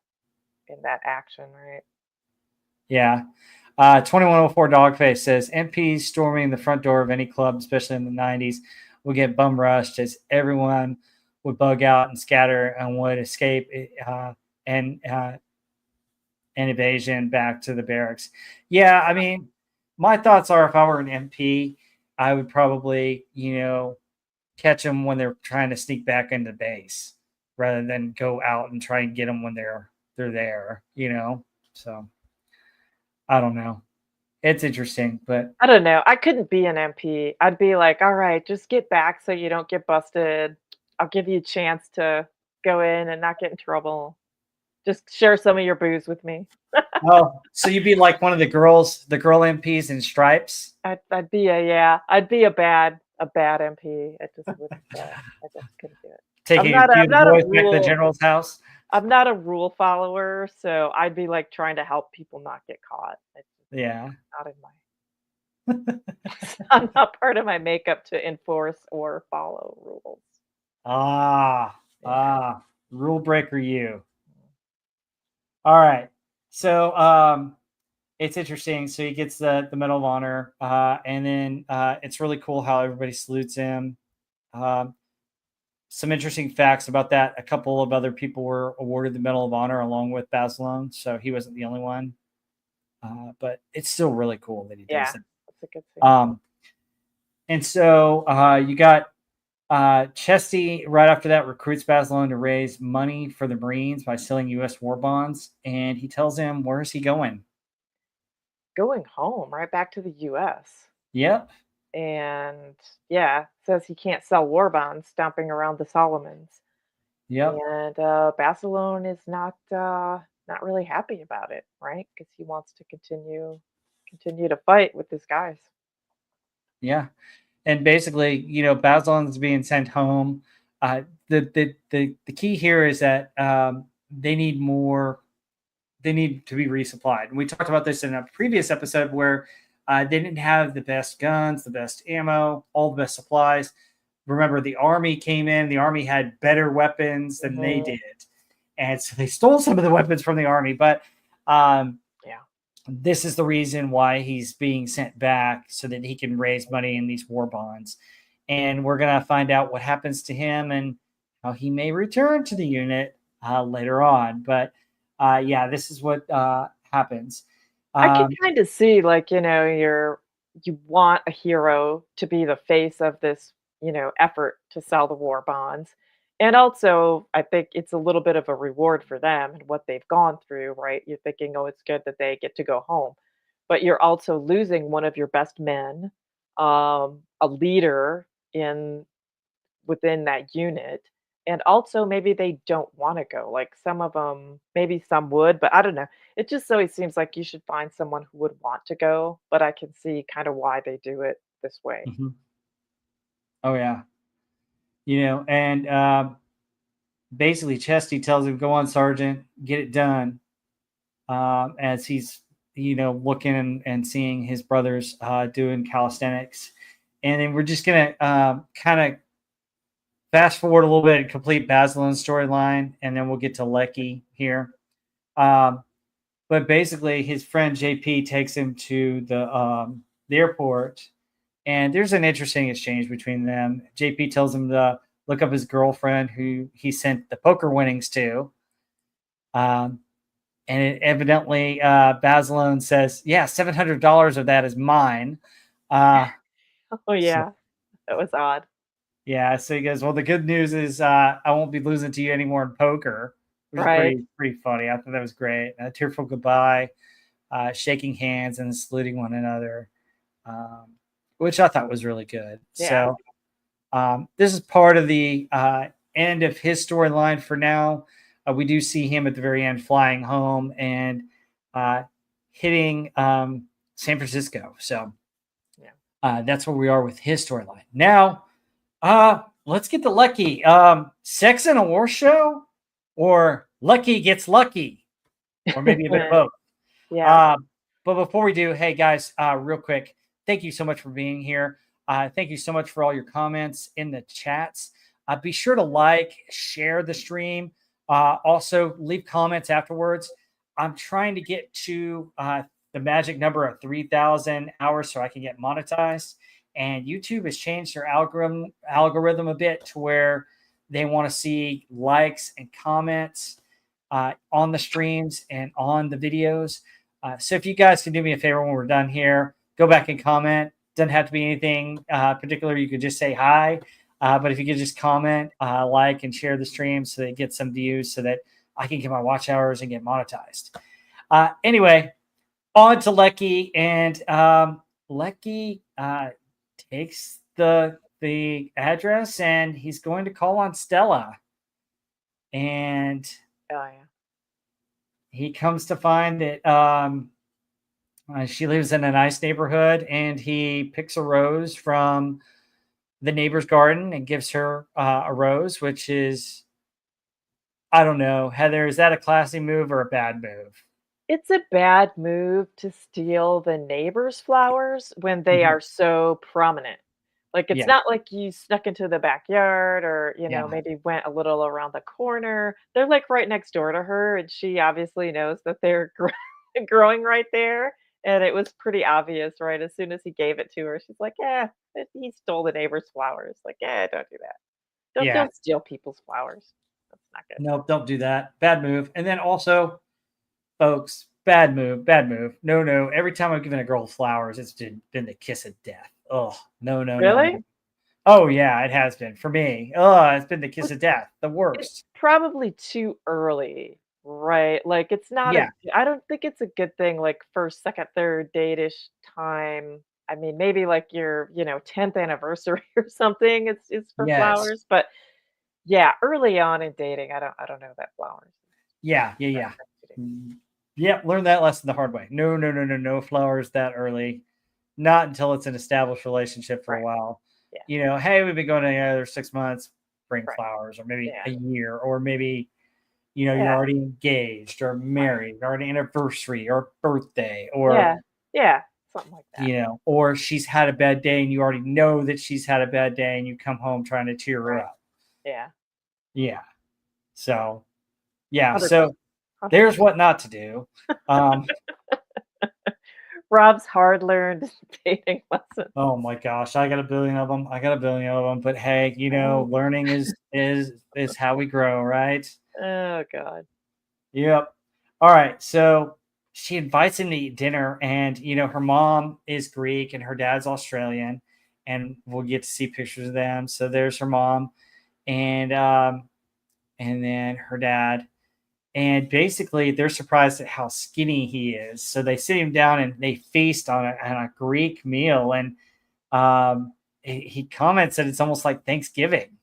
[SPEAKER 2] action, right?
[SPEAKER 1] yeah. 2104 Dogface says MPs storming the front door of any club, especially in the 90s, would get bum rushed as everyone would bug out and scatter and would escape and uh, and evasion back to the barracks. Yeah, I mean, my thoughts are if I were an MP, I would probably, catch them when they're trying to sneak back into base rather than go out and try and get them when they're there. So I don't know. It's interesting, but
[SPEAKER 2] I don't know, I couldn't be an MP. I'd be like, "Alright, just get back so you don't get busted. I'll give you a chance to go in and not get in trouble. Just share some of your booze with me."
[SPEAKER 1] oh, so you'd be like one of the girl MPs in stripes,
[SPEAKER 2] I'd be a yeah, I'd be a bad MP. I just couldn't do it.
[SPEAKER 1] taking a few
[SPEAKER 2] I'm
[SPEAKER 1] of the
[SPEAKER 2] not a
[SPEAKER 1] boys back to the
[SPEAKER 2] rule
[SPEAKER 1] general's house.
[SPEAKER 2] I'm not a rule follower, so I'd be, like, trying to help people not get caught. It's just
[SPEAKER 1] Yeah.
[SPEAKER 2] not in my it's not part of my makeup to enforce or follow rules.
[SPEAKER 1] Ah,
[SPEAKER 2] Yeah.
[SPEAKER 1] rule breaker you. All right. So it's interesting. So he gets the Medal of Honor, and then it's really cool how everybody salutes him. Um, some interesting facts about that. A couple of other people were awarded the Medal of Honor along with Basilone, so he wasn't the only one. But it's still really cool that he does
[SPEAKER 2] Yeah,
[SPEAKER 1] that.
[SPEAKER 2] that's a good thing.
[SPEAKER 1] Um, and so you got Chesty right after that recruits Basilone to raise money for the Marines by selling U.S. war bonds, and he tells him where is he going.
[SPEAKER 2] Going home, right back to the US,
[SPEAKER 1] Yep,
[SPEAKER 2] and yeah, says he can't sell war bonds stomping around the Solomons.
[SPEAKER 1] yep,
[SPEAKER 2] And, Basilone is not really happy about it, right? Because he wants to continue to fight with his guys.
[SPEAKER 1] yeah. And basically, Basilone's being sent home. The key here is that they need more. They need to be resupplied. And we talked about this in a previous episode where they didn't have the best guns, the best ammo, all the best supplies. Remember, the army came in. The army had better weapons than they
[SPEAKER 2] Mhm.
[SPEAKER 1] did, and so they stole some of the weapons from the army. But um,
[SPEAKER 2] Yeah.
[SPEAKER 1] this is the reason why he's being sent back so that he can raise money in these war bonds. And we're going to find out what happens to him and how he may return to the unit later on. But yeah, this is what happens.
[SPEAKER 2] I can
[SPEAKER 1] Um,
[SPEAKER 2] kinda see, like, you want a hero to be the face of this, effort to sell the war bonds. And also, I think it's a little bit of a reward for them and what they've gone through, right? You're thinking, "Oh, it's good that they get to go home." But you're also losing one of your best men, a leader in within that unit, and also maybe they don't wanna go, like, some of them, maybe some would, but I don't know. It just always seems like you should find someone who would want to go, but I can see kinda why they do it this way.
[SPEAKER 1] mhm. Oh, yeah. And basically Chesty tells him, "Go on, Sergeant, get it done." As he's looking and seeing his brothers doing calisthenics, and then we're just gonna kind of fast forward a little bit and complete Basilone's storyline, and then we'll get to Leckie here. Um, but basically, his friend JP takes him to the airport, and there's an interesting exchange between them. JP tells him to look up his girlfriend, who he sent the poker winnings to. Um, and it evidently, Basilone says, "Yeah, $700 of that is mine." Uh,
[SPEAKER 2] Oh,
[SPEAKER 1] so
[SPEAKER 2] yeah. That was odd.
[SPEAKER 1] yeah, so he goes, "Well, the good news is I won't be losing to you anymore in poker," which is
[SPEAKER 2] Right.
[SPEAKER 1] pretty funny. I thought that was great. A tearful goodbye, shaking hands and saluting one another, um, which I thought was really good.
[SPEAKER 2] Yeah.
[SPEAKER 1] So this is part of the end of his storyline for now. We do see him at the very end flying home and uh, hitting San Francisco. So
[SPEAKER 2] Yeah.
[SPEAKER 1] that's where we are with his storyline. Now, let's get to Leckie. Sex in a war show or Leckie gets lucky, or maybe a bit of both.
[SPEAKER 2] Yeah.
[SPEAKER 1] Uh, but before we do, hey guys, real quick, thank you so much for being here. Thank you so much for all your comments in the chats. Be sure to like, share the stream. Also, leave comments afterwards. I'm trying to get to the magic number of 3,000 hours so I can get monetized. And YouTube has changed their algorithm a bit to where they want to see likes and comments on the streams and on the videos. So if you guys can do me a favor when we're done here, go back and comment. Doesn't have to be anything particular. You could just say hi. But if you could just comment, like, and share the stream so that it gets some views so that I can get my watch hours and get monetized. Anyway, on to Leckie. And Leckie takes the address and he's going to call on Stella. And
[SPEAKER 2] Oh, yeah.
[SPEAKER 1] he comes to find that she lives in a nice neighborhood, and he picks a rose from the neighbor's garden and gives her a rose, which is, I don't know, Heather, is that a classy move or a bad move?
[SPEAKER 2] It's a bad move to steal the neighbor's flowers when they
[SPEAKER 1] Mhm.
[SPEAKER 2] are so prominent. Like, it's
[SPEAKER 1] Yeah,
[SPEAKER 2] not like you snuck into the backyard or,
[SPEAKER 1] yeah,
[SPEAKER 2] maybe went a little around the corner. They're, like, right next door to her, and she obviously knows that they're growing right there, and it was pretty obvious, right? As soon as he gave it to her, she's like, "Yeah, he stole the neighbor's flowers." Like, "Yeah, don't do that. Don't
[SPEAKER 1] yeah.
[SPEAKER 2] don't steal people's flowers. That's not good."
[SPEAKER 1] Nope, don't do that. Bad move. And then also, folks, bad move, bad move. No, no. Every time I've given a girl flowers, it's been the kiss of death. Oh, no, no, no, no.
[SPEAKER 2] Really?
[SPEAKER 1] Oh, yeah, it has been for me. Oh, it's been the kiss of death. The
[SPEAKER 2] It's
[SPEAKER 1] worst.
[SPEAKER 2] probably too early, right? Like, it's not
[SPEAKER 1] Yeah,
[SPEAKER 2] a I don't think it's a good thing, like, first, second, third date-ish time. I mean, maybe, like, your, 10th anniversary or something, it's for
[SPEAKER 1] yes.
[SPEAKER 2] flowers, but, yeah, early on in dating, I don't know that flowers
[SPEAKER 1] Yeah, yeah,
[SPEAKER 2] the
[SPEAKER 1] yeah.
[SPEAKER 2] right thing to do.
[SPEAKER 1] Yep, learned that lesson the hard way. No, no, no, no, no flowers that early. Not until it's an established relationship for a
[SPEAKER 2] Right.
[SPEAKER 1] while.
[SPEAKER 2] Yeah.
[SPEAKER 1] Hey, we've been going together 6 months, bring
[SPEAKER 2] Right.
[SPEAKER 1] flowers, or maybe
[SPEAKER 2] Yeah.
[SPEAKER 1] a year, or maybe, you're
[SPEAKER 2] Yeah.
[SPEAKER 1] already engaged or
[SPEAKER 2] Right.
[SPEAKER 1] married, already anniversary or birthday, or,
[SPEAKER 2] Yeah. Yeah. Something like that.
[SPEAKER 1] or she's had a bad day and you already know that she's had a bad day and you come home trying to cheer her
[SPEAKER 2] Right.
[SPEAKER 1] up.
[SPEAKER 2] Yeah.
[SPEAKER 1] Yeah. So, yeah.
[SPEAKER 2] 100%.
[SPEAKER 1] So there's
[SPEAKER 2] 100%.
[SPEAKER 1] what not to do. Um,
[SPEAKER 2] Rob's hard-learned dating lessons.
[SPEAKER 1] Oh my gosh, I got a billion of them. I got a billion of them. But hey,
[SPEAKER 2] Oh.
[SPEAKER 1] learning is how we grow, right?
[SPEAKER 2] Oh god.
[SPEAKER 1] Yep. All right. So she invites him to eat dinner, and her mom is Greek and her dad's Australian, and we'll get to see pictures of them. So there's her mom, and then her dad, and basically they're surprised at how skinny he is. So they sit him down and they feast on a Greek meal, and he comments that it's almost like Thanksgiving.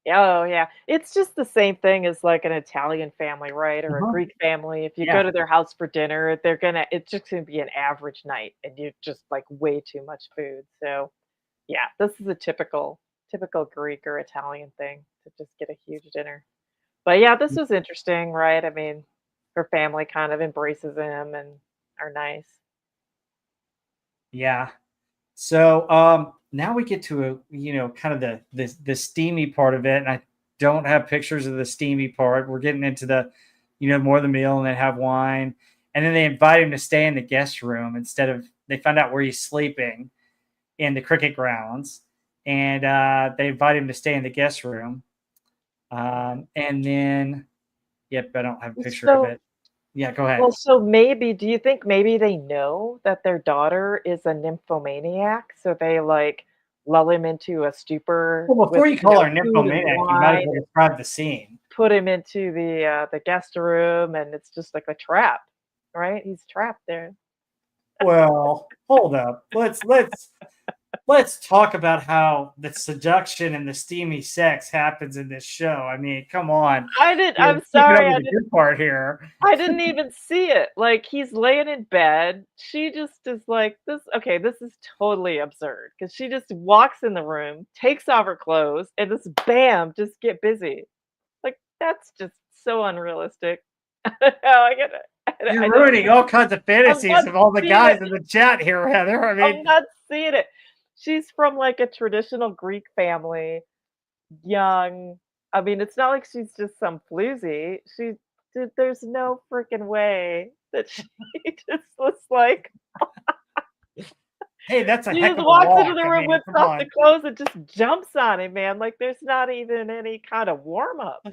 [SPEAKER 2] Oh, yeah. It's just the same thing as, like, an Italian family, right, or a
[SPEAKER 1] Uh-huh.
[SPEAKER 2] Greek family. If you go
[SPEAKER 1] Yeah,
[SPEAKER 2] to their house for dinner, it's just gonna be an average night, and you just, like, way too much food, so, yeah, this is a typical Greek or Italian thing to just get a huge dinner. But yeah, this was interesting, right? I mean, her family kind of embraces him and are nice.
[SPEAKER 1] Yeah. So now we get to kind of the steamy part of it, and I don't have pictures of the steamy part. We're getting into the more of the meal, and they have wine, and then they invite him to stay in the guest room instead of they find out where he's sleeping in the cricket grounds, and they invite him to stay in the guest room. And then, yep, I don't have a picture of
[SPEAKER 2] So
[SPEAKER 1] it. Yeah, go ahead.
[SPEAKER 2] Well, so maybe do you think maybe they know that their daughter is a nymphomaniac, so they, like, lull him into a stupor
[SPEAKER 1] Well,
[SPEAKER 2] with,
[SPEAKER 1] before you call her
[SPEAKER 2] food and
[SPEAKER 1] nymphomaniac, you might as
[SPEAKER 2] wine
[SPEAKER 1] well
[SPEAKER 2] and
[SPEAKER 1] describe the scene.
[SPEAKER 2] put him into the guest room, and it's just like a trap, right? He's trapped there.
[SPEAKER 1] Well, hold up. Let's talk about how the seduction and the steamy sex happens in this show. I mean, come on. You're
[SPEAKER 2] I'm
[SPEAKER 1] skipping
[SPEAKER 2] sorry,
[SPEAKER 1] over the good part here.
[SPEAKER 2] I didn't even see it. Like, he's laying in bed. She just is like, this is totally absurd. Because she just walks in the room, takes off her clothes, and just bam, just get busy. Like, that's just so unrealistic. No, I get it.
[SPEAKER 1] You're
[SPEAKER 2] I don't
[SPEAKER 1] ruining all kinds of
[SPEAKER 2] I'm not
[SPEAKER 1] fantasies of all the
[SPEAKER 2] seeing it.
[SPEAKER 1] guys in the chat here, Heather. I mean,
[SPEAKER 2] I'm not seeing it. She's from, like, a traditional Greek family, young. I mean, it's not like she's just some floozy. There's no freaking way that she just looks like
[SPEAKER 1] hey, that's a
[SPEAKER 2] she
[SPEAKER 1] heck
[SPEAKER 2] just
[SPEAKER 1] of a
[SPEAKER 2] walks into
[SPEAKER 1] walk.
[SPEAKER 2] the
[SPEAKER 1] I
[SPEAKER 2] room,
[SPEAKER 1] mean,
[SPEAKER 2] whips
[SPEAKER 1] come
[SPEAKER 2] off the
[SPEAKER 1] on.
[SPEAKER 2] clothes, and just jumps on him, man. Like, there's not even any kind of warm up.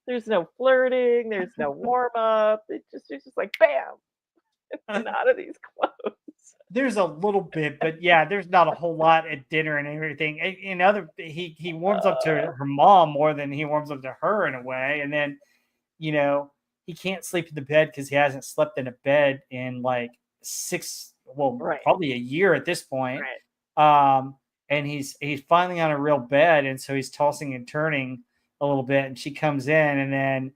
[SPEAKER 2] There's no flirting. There's no warm up. She's just like, bam, and out of these clothes.
[SPEAKER 1] There's a little bit, but yeah, there's not a whole lot at dinner and everything. In other, he warms up to her mom more than he warms up to her in a way, and then you know he can't sleep in the bed because he hasn't slept in a bed in like
[SPEAKER 2] Right,
[SPEAKER 1] probably a year at this point.
[SPEAKER 2] right.
[SPEAKER 1] And he's finally on a real bed, and so he's tossing and turning a little bit, and she comes in, and then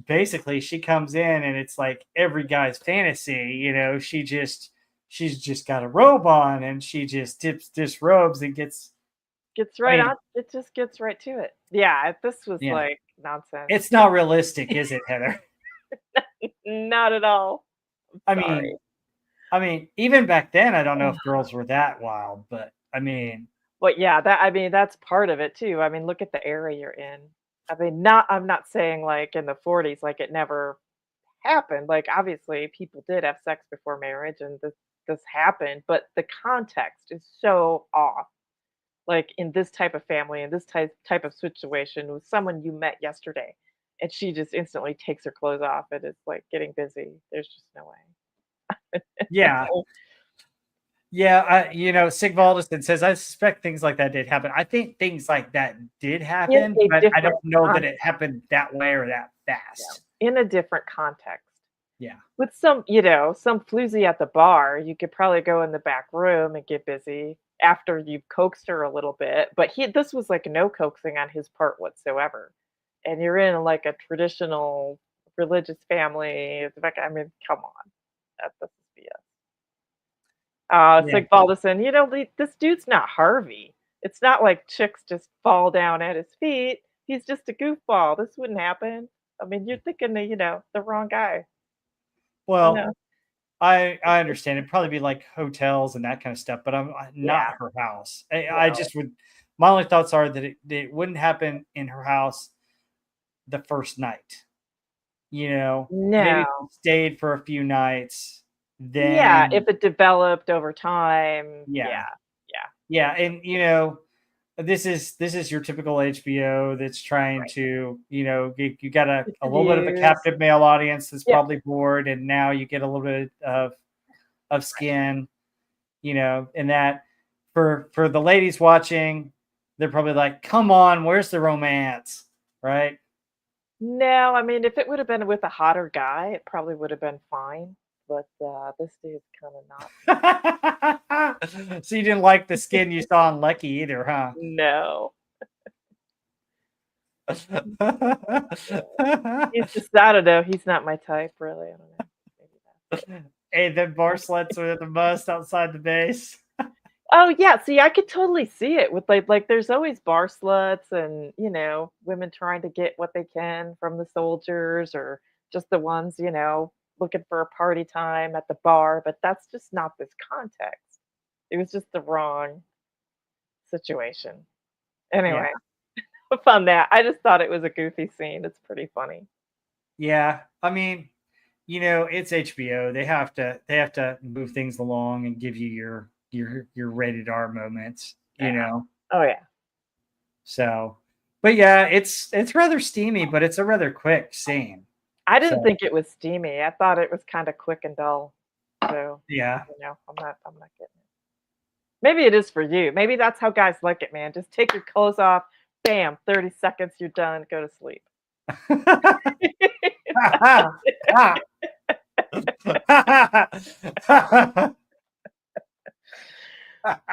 [SPEAKER 1] basically she comes in and it's like every guy's fantasy, she's just got a robe on and she just disrobes and gets
[SPEAKER 2] Gets
[SPEAKER 1] I
[SPEAKER 2] right
[SPEAKER 1] mean,
[SPEAKER 2] on. It just gets right to it. Yeah, this was
[SPEAKER 1] yeah,
[SPEAKER 2] like nonsense.
[SPEAKER 1] it's not realistic, is it, Heather?
[SPEAKER 2] Not at all.
[SPEAKER 1] I mean,
[SPEAKER 2] Sorry.
[SPEAKER 1] even back then, I don't know if girls were that wild, but I mean,
[SPEAKER 2] But yeah, that's part of it too. I mean, look at the era you're in. I mean, not I'm not saying like in the 40s, like it never happened. Like obviously people did have sex before marriage and this happened, but the context is so off. Like in this type of family, in this type of situation with someone you met yesterday, and she just instantly takes her clothes off and is like getting busy. There's just no way.
[SPEAKER 1] yeah, yeah. Sigvaldison says, I suspect things like that did happen. I think things like that did
[SPEAKER 2] In
[SPEAKER 1] happen,
[SPEAKER 2] a
[SPEAKER 1] but I don't
[SPEAKER 2] different
[SPEAKER 1] know that it
[SPEAKER 2] context.
[SPEAKER 1] happened that way or that
[SPEAKER 2] Yeah.
[SPEAKER 1] fast.
[SPEAKER 2] In a different context.
[SPEAKER 1] Yeah.
[SPEAKER 2] With some floozy at the bar, you could probably go in the back room and get busy after you've coaxed her a little bit. But this was like no coaxing on his part whatsoever. And you're in like a traditional religious family. It's like, I mean, come on. That's BS. It's
[SPEAKER 1] Yeah.
[SPEAKER 2] like Baldwin, this dude's not Harvey. It's not like chicks just fall down at his feet. He's just a goofball. This wouldn't happen. I mean, you're thinking of, the wrong guy. I
[SPEAKER 1] Well,
[SPEAKER 2] know.
[SPEAKER 1] I understand. It'd probably be like hotels and that kind of stuff, but I'm not
[SPEAKER 2] Yeah.
[SPEAKER 1] her house. I
[SPEAKER 2] No.
[SPEAKER 1] just would. My only thoughts are that it wouldn't happen in her house the first night. Maybe if
[SPEAKER 2] No.
[SPEAKER 1] we stayed for a few nights,
[SPEAKER 2] Yeah,
[SPEAKER 1] then
[SPEAKER 2] if it developed over time,
[SPEAKER 1] yeah,
[SPEAKER 2] yeah, yeah,
[SPEAKER 1] yeah, and this is your typical HBO that's trying
[SPEAKER 2] right.
[SPEAKER 1] to you got
[SPEAKER 2] It's
[SPEAKER 1] a
[SPEAKER 2] the
[SPEAKER 1] little bit of a
[SPEAKER 2] views.
[SPEAKER 1] captive male audience that's
[SPEAKER 2] Yep.
[SPEAKER 1] probably bored, and now you get a little bit of
[SPEAKER 2] Right.
[SPEAKER 1] skin, and that for the ladies watching, they're probably like, come on, where's the romance, right?
[SPEAKER 2] No, I mean, if it would have been with a hotter guy, it probably would have been fine, but, this dude's kinda not.
[SPEAKER 1] So you didn't like the skin you saw on Leckie either, huh?
[SPEAKER 2] No. He's just I don't know, he's not my type, really, I don't know. Maybe that's it.
[SPEAKER 1] Hey, the bar sluts are the most outside the base.
[SPEAKER 2] Oh, yeah, see, I could totally see it with, like, there's always bar sluts and, women trying to get what they can from the soldiers or just the ones, looking for a party time at the bar, but that's just not this context. It was just the wrong situation.
[SPEAKER 1] Yeah.
[SPEAKER 2] Anyway, on that, I just thought it was a goofy scene, it's pretty funny.
[SPEAKER 1] Yeah. I mean, it's HBO. They have to move things along and give you your rated R moments,
[SPEAKER 2] Yeah. Oh, yeah.
[SPEAKER 1] So, but yeah, it's rather steamy, but it's a rather quick scene.
[SPEAKER 2] I didn't
[SPEAKER 1] So,
[SPEAKER 2] think it was steamy, I thought it was kinda quick and dull, so,
[SPEAKER 1] yeah.
[SPEAKER 2] I'm not getting it. Maybe it is for you. Maybe that's how guys like it, man. Just take your clothes off, bam, 30 seconds, you're done, go to sleep.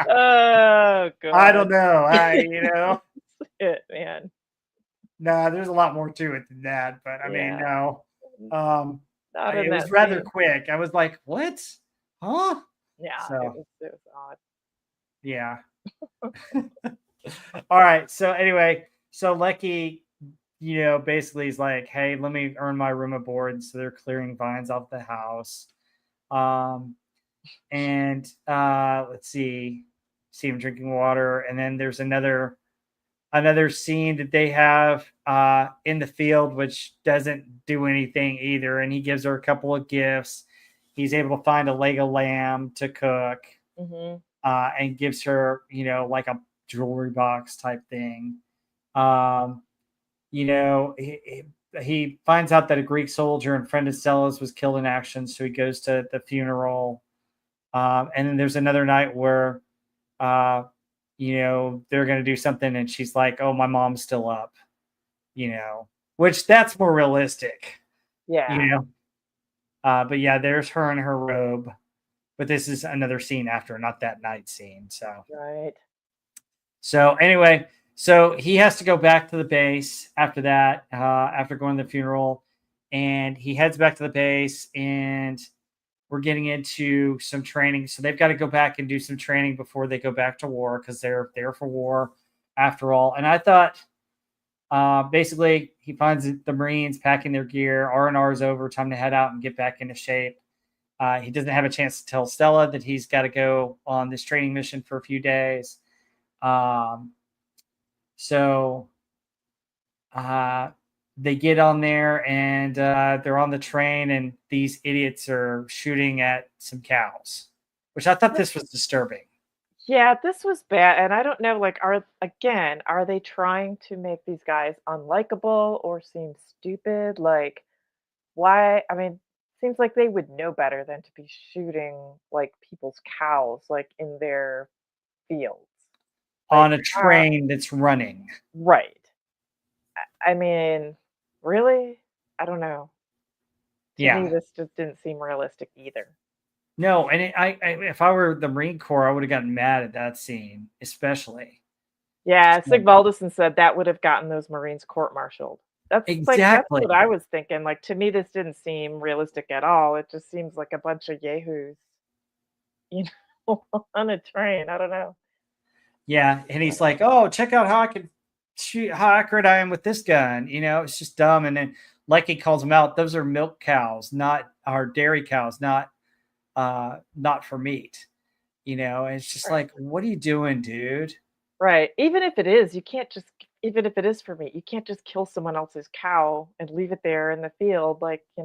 [SPEAKER 2] Oh,
[SPEAKER 1] I don't
[SPEAKER 2] god.
[SPEAKER 1] know.
[SPEAKER 2] It, man.
[SPEAKER 1] No, there's a lot more to it than that, but I mean,
[SPEAKER 2] Yeah,
[SPEAKER 1] no.
[SPEAKER 2] n
[SPEAKER 1] Um,
[SPEAKER 2] not in
[SPEAKER 1] it was
[SPEAKER 2] that
[SPEAKER 1] rather
[SPEAKER 2] scene.
[SPEAKER 1] quick. I was like, "What? Huh?"
[SPEAKER 2] Yeah, it
[SPEAKER 1] So,
[SPEAKER 2] was it was odd.
[SPEAKER 1] yeah. All right. So anyway, so Leckie, basically is like, "Hey, let me earn my room and board." So they're clearing vines off the house. Um, and let's see him drinking water, and then there's another scene that they have in the field, which doesn't do anything either. And he gives her a couple of gifts. He's able to find a leg of lamb to cook,
[SPEAKER 2] Mhm.
[SPEAKER 1] and gives her, like a jewelry box type thing. Um, he finds out that a Greek soldier and friend of Stella's was killed in action, so he goes to the funeral. And then there's another night where, uh, they're going to do something, and she's like, "Oh, my mom's still up," which that's more realistic, you
[SPEAKER 2] Yeah,
[SPEAKER 1] know. But yeah, there's her in her robe. But this is another scene after, not that night scene.
[SPEAKER 2] right.
[SPEAKER 1] So anyway, so he has to go back to the base after that, after going to the funeral, and he heads back to the base, and we're getting into some training. So they've got to go back and do some training before they go back to war because they're there for war after all. And I thought, basically, he finds the Marines packing their gear. R&R is over. Time to head out and get back into shape. He doesn't have a chance to tell Stella that he's got to go on this training mission for a few days. Um, so uh, they get on there, and they're on the train, and these idiots are shooting at some cows, which I thought this was disturbing.
[SPEAKER 2] Yeah, this was bad, and I don't know, like, are they trying to make these guys unlikable or seem stupid? Like, why? I mean, seems like they would know better than to be shooting like people's cows, like in their fields. Like,
[SPEAKER 1] On a train that's running.
[SPEAKER 2] right? I mean, really? I don't know. To me,
[SPEAKER 1] Yeah.
[SPEAKER 2] this just didn't seem realistic either.
[SPEAKER 1] No, and if I were the Marine Corps, I would have gotten mad at that scene, especially.
[SPEAKER 2] Yeah,
[SPEAKER 1] So,
[SPEAKER 2] Sigvaldason said that would have gotten those Marines court-martialed. That's
[SPEAKER 1] exactly.
[SPEAKER 2] what I was thinking, like, to me, this didn't seem realistic at all, it just seems like a bunch of yahoos, you know, on a train, I don't know.
[SPEAKER 1] Yeah, and he's like, "Oh, check out how I can shoot, how accurate I am with this gun." It's just dumb. And then, like, he calls them out, "Those are milk cows, not our dairy cows, not for meat." And it's just
[SPEAKER 2] Right.
[SPEAKER 1] like, what are you doing, dude?
[SPEAKER 2] Right, even if it is, you can't just even if it is for meat, you can't just kill someone else's cow and leave it there in the field, like, I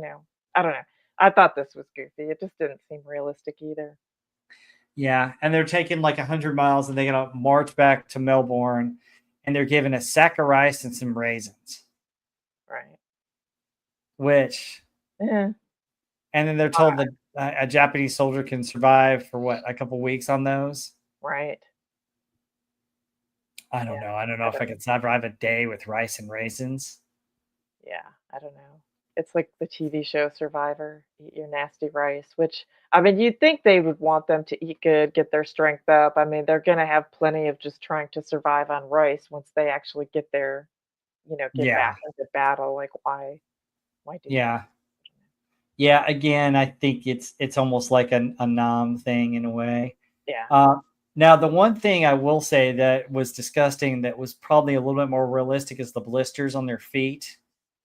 [SPEAKER 2] don't know. I thought this was goofy, it just didn't seem realistic either.
[SPEAKER 1] Yeah, and they're taking like 100 miles, and they're gonna march back to Melbourne, and they're given a sack of rice and some raisins,
[SPEAKER 2] Right.
[SPEAKER 1] which,
[SPEAKER 2] Eh,
[SPEAKER 1] and then they're told that a Japanese soldier can survive for what, a couple weeks on those.
[SPEAKER 2] right.
[SPEAKER 1] I don't
[SPEAKER 2] Yeah,
[SPEAKER 1] know. I don't know
[SPEAKER 2] I
[SPEAKER 1] if I
[SPEAKER 2] don't
[SPEAKER 1] could survive a day with rice and raisins.
[SPEAKER 2] yeah, I don't know. It's like the TV show Survivor, Eat Your Nasty Rice, which, I mean, you'd think they would want them to eat good, get their strength up. I mean, they're gonna have plenty of just trying to survive on rice once they actually get their, get
[SPEAKER 1] Yeah,
[SPEAKER 2] back into battle. Like, why do that?
[SPEAKER 1] yeah, yeah. Again, I think it's almost like a nom thing in a way.
[SPEAKER 2] Yeah.
[SPEAKER 1] Uh, Now, the one thing I will say that was disgusting that was probably a little bit more realistic is the blisters on their feet.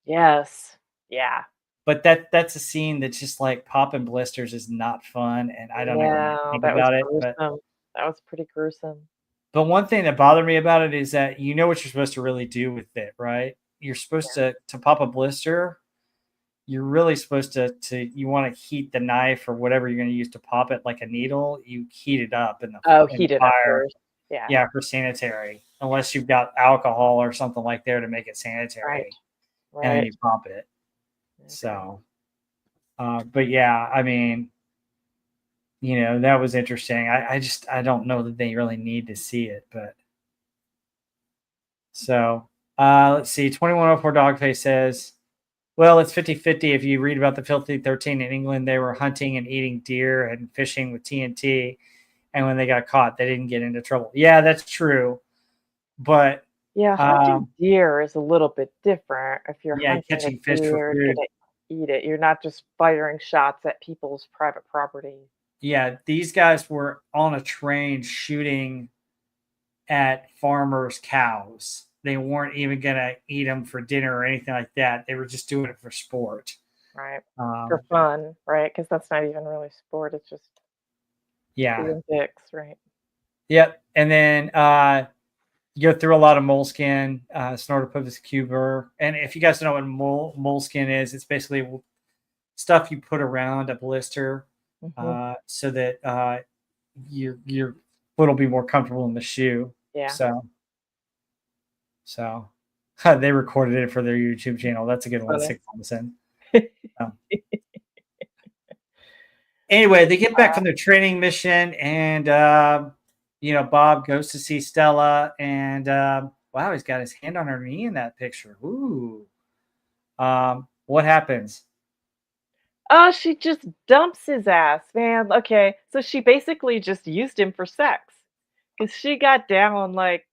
[SPEAKER 2] Yes. Yeah.
[SPEAKER 1] But that's a scene that's just like popping blisters is not fun, and I don't even want to
[SPEAKER 2] No,
[SPEAKER 1] think
[SPEAKER 2] that was
[SPEAKER 1] about it.
[SPEAKER 2] gruesome. That was pretty gruesome.
[SPEAKER 1] But one thing that bothered me about it is that you know what you're supposed to really do with it, right? You're supposed
[SPEAKER 2] Yeah.
[SPEAKER 1] to pop a blister. You're really supposed to you want to heat the knife or whatever you're going to use to pop it like a needle. You heat it up
[SPEAKER 2] Oh,
[SPEAKER 1] in the
[SPEAKER 2] heat it up
[SPEAKER 1] fire,
[SPEAKER 2] first. Yeah.
[SPEAKER 1] yeah, for sanitary.
[SPEAKER 2] Yeah.
[SPEAKER 1] Unless you've got alcohol or something like there to make it
[SPEAKER 2] Right.
[SPEAKER 1] sanitary, and then
[SPEAKER 2] Right.
[SPEAKER 1] you pop it.
[SPEAKER 2] Okay.
[SPEAKER 1] So, but yeah, I mean, that was interesting. I don't know that they really need to see it, but so let's see. 2104 Dogface says, well, it's 50-50. If you read about the Filthy 13 in England, they were hunting and eating deer and fishing with TNT. And when they got caught, they didn't get into trouble. Yeah, that's true. But
[SPEAKER 2] Yeah, hunting deer is a little bit different. If you're
[SPEAKER 1] yeah,
[SPEAKER 2] hunting a
[SPEAKER 1] catching fish for
[SPEAKER 2] deer,
[SPEAKER 1] food.
[SPEAKER 2] gonna eat it. You're not just firing shots at people's private property.
[SPEAKER 1] Yeah, these guys were on a train shooting at farmers' cows. They weren't even going to eat them for dinner or anything like that. They were just doing it for sport.
[SPEAKER 2] Right. For fun, right? Because that's not even really sport. It's just
[SPEAKER 1] Yeah.
[SPEAKER 2] being dicks, right?
[SPEAKER 1] Yep. And then you go through a lot of moleskin, snortopus cuber. And if you guys don't know what moleskin is, it's basically stuff you put around a blister so that your foot will be more comfortable in the shoe.
[SPEAKER 2] Yeah.
[SPEAKER 1] So they recorded it for their YouTube channel. That's a good one. 6 months in. Anyway, they get back from their training mission, and Bob goes to see Stella, and wow, he's got his hand on her knee in that picture. Ooh. What happens?
[SPEAKER 2] Oh, she just dumps his ass, man. Okay, so she basically just used him for sex because she got down like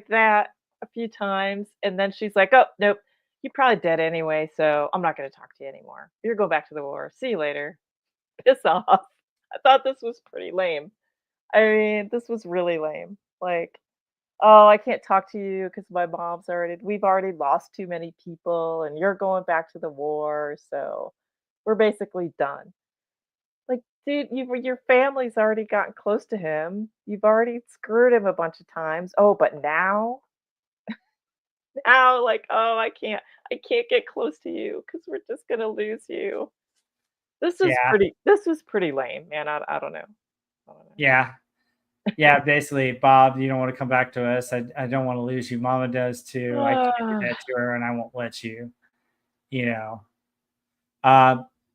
[SPEAKER 2] that a few times, and then she's like, "Oh, nope, you're probably dead anyway, so I'm not going to talk to you anymore. You're going back to the war. See you later. Piss off." I thought this was pretty lame. I mean, this was really lame. Like, oh, I can't talk to you because we've already lost too many people, and you're going back to the war, so we're basically done. Like, dude, your family's already gotten close to him. You've already screwed him a bunch of times. Oh, but now, like, oh, I can't get close to you because we're just gonna lose you.
[SPEAKER 1] Yeah.
[SPEAKER 2] This was pretty lame, man. I don't know. I don't know.
[SPEAKER 1] Yeah. Yeah, basically, Bob, you don't want to come back to us. I don't want to lose you. Mama does too. I can't do that to her, and I won't let you. You know.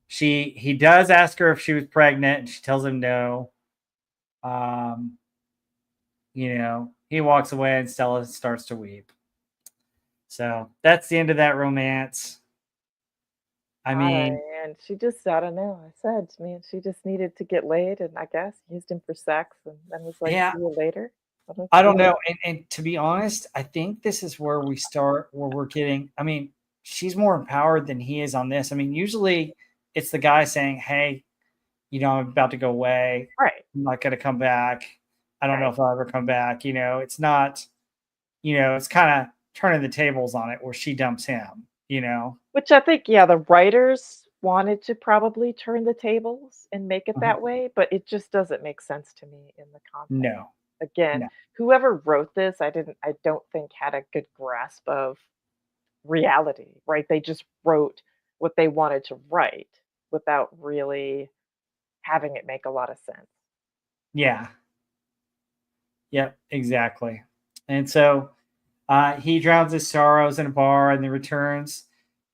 [SPEAKER 1] He does ask her if she was pregnant, and she tells him no. He walks away, and Stella starts to weep. So that's the end of that romance. I mean,
[SPEAKER 2] And she just, I don't know. I said, man, she just needed to get laid, and I guess used him for sex, and then was like,
[SPEAKER 1] yeah,
[SPEAKER 2] see you later.
[SPEAKER 1] I don't know. And to be honest, I think this is where we're getting. I mean, she's more empowered than he is on this. I mean, usually it's the guy saying, "Hey, I'm about to go away.
[SPEAKER 2] Right.
[SPEAKER 1] I'm not going to come back. I don't know if I'll ever come back." It's not. It's kind of turning the tables on it where she dumps him.
[SPEAKER 2] Which I think, yeah, the writers wanted to probably turn the tables and make it
[SPEAKER 1] Mhm.
[SPEAKER 2] that way, but it just doesn't make sense to me in the context.
[SPEAKER 1] No,
[SPEAKER 2] Again,
[SPEAKER 1] no.
[SPEAKER 2] whoever wrote this, I don't think had a good grasp of reality, right? They just wrote what they wanted to write without really having it make a lot of sense.
[SPEAKER 1] Yeah. Yep, exactly. And so he drowns his sorrows in a bar and then returns.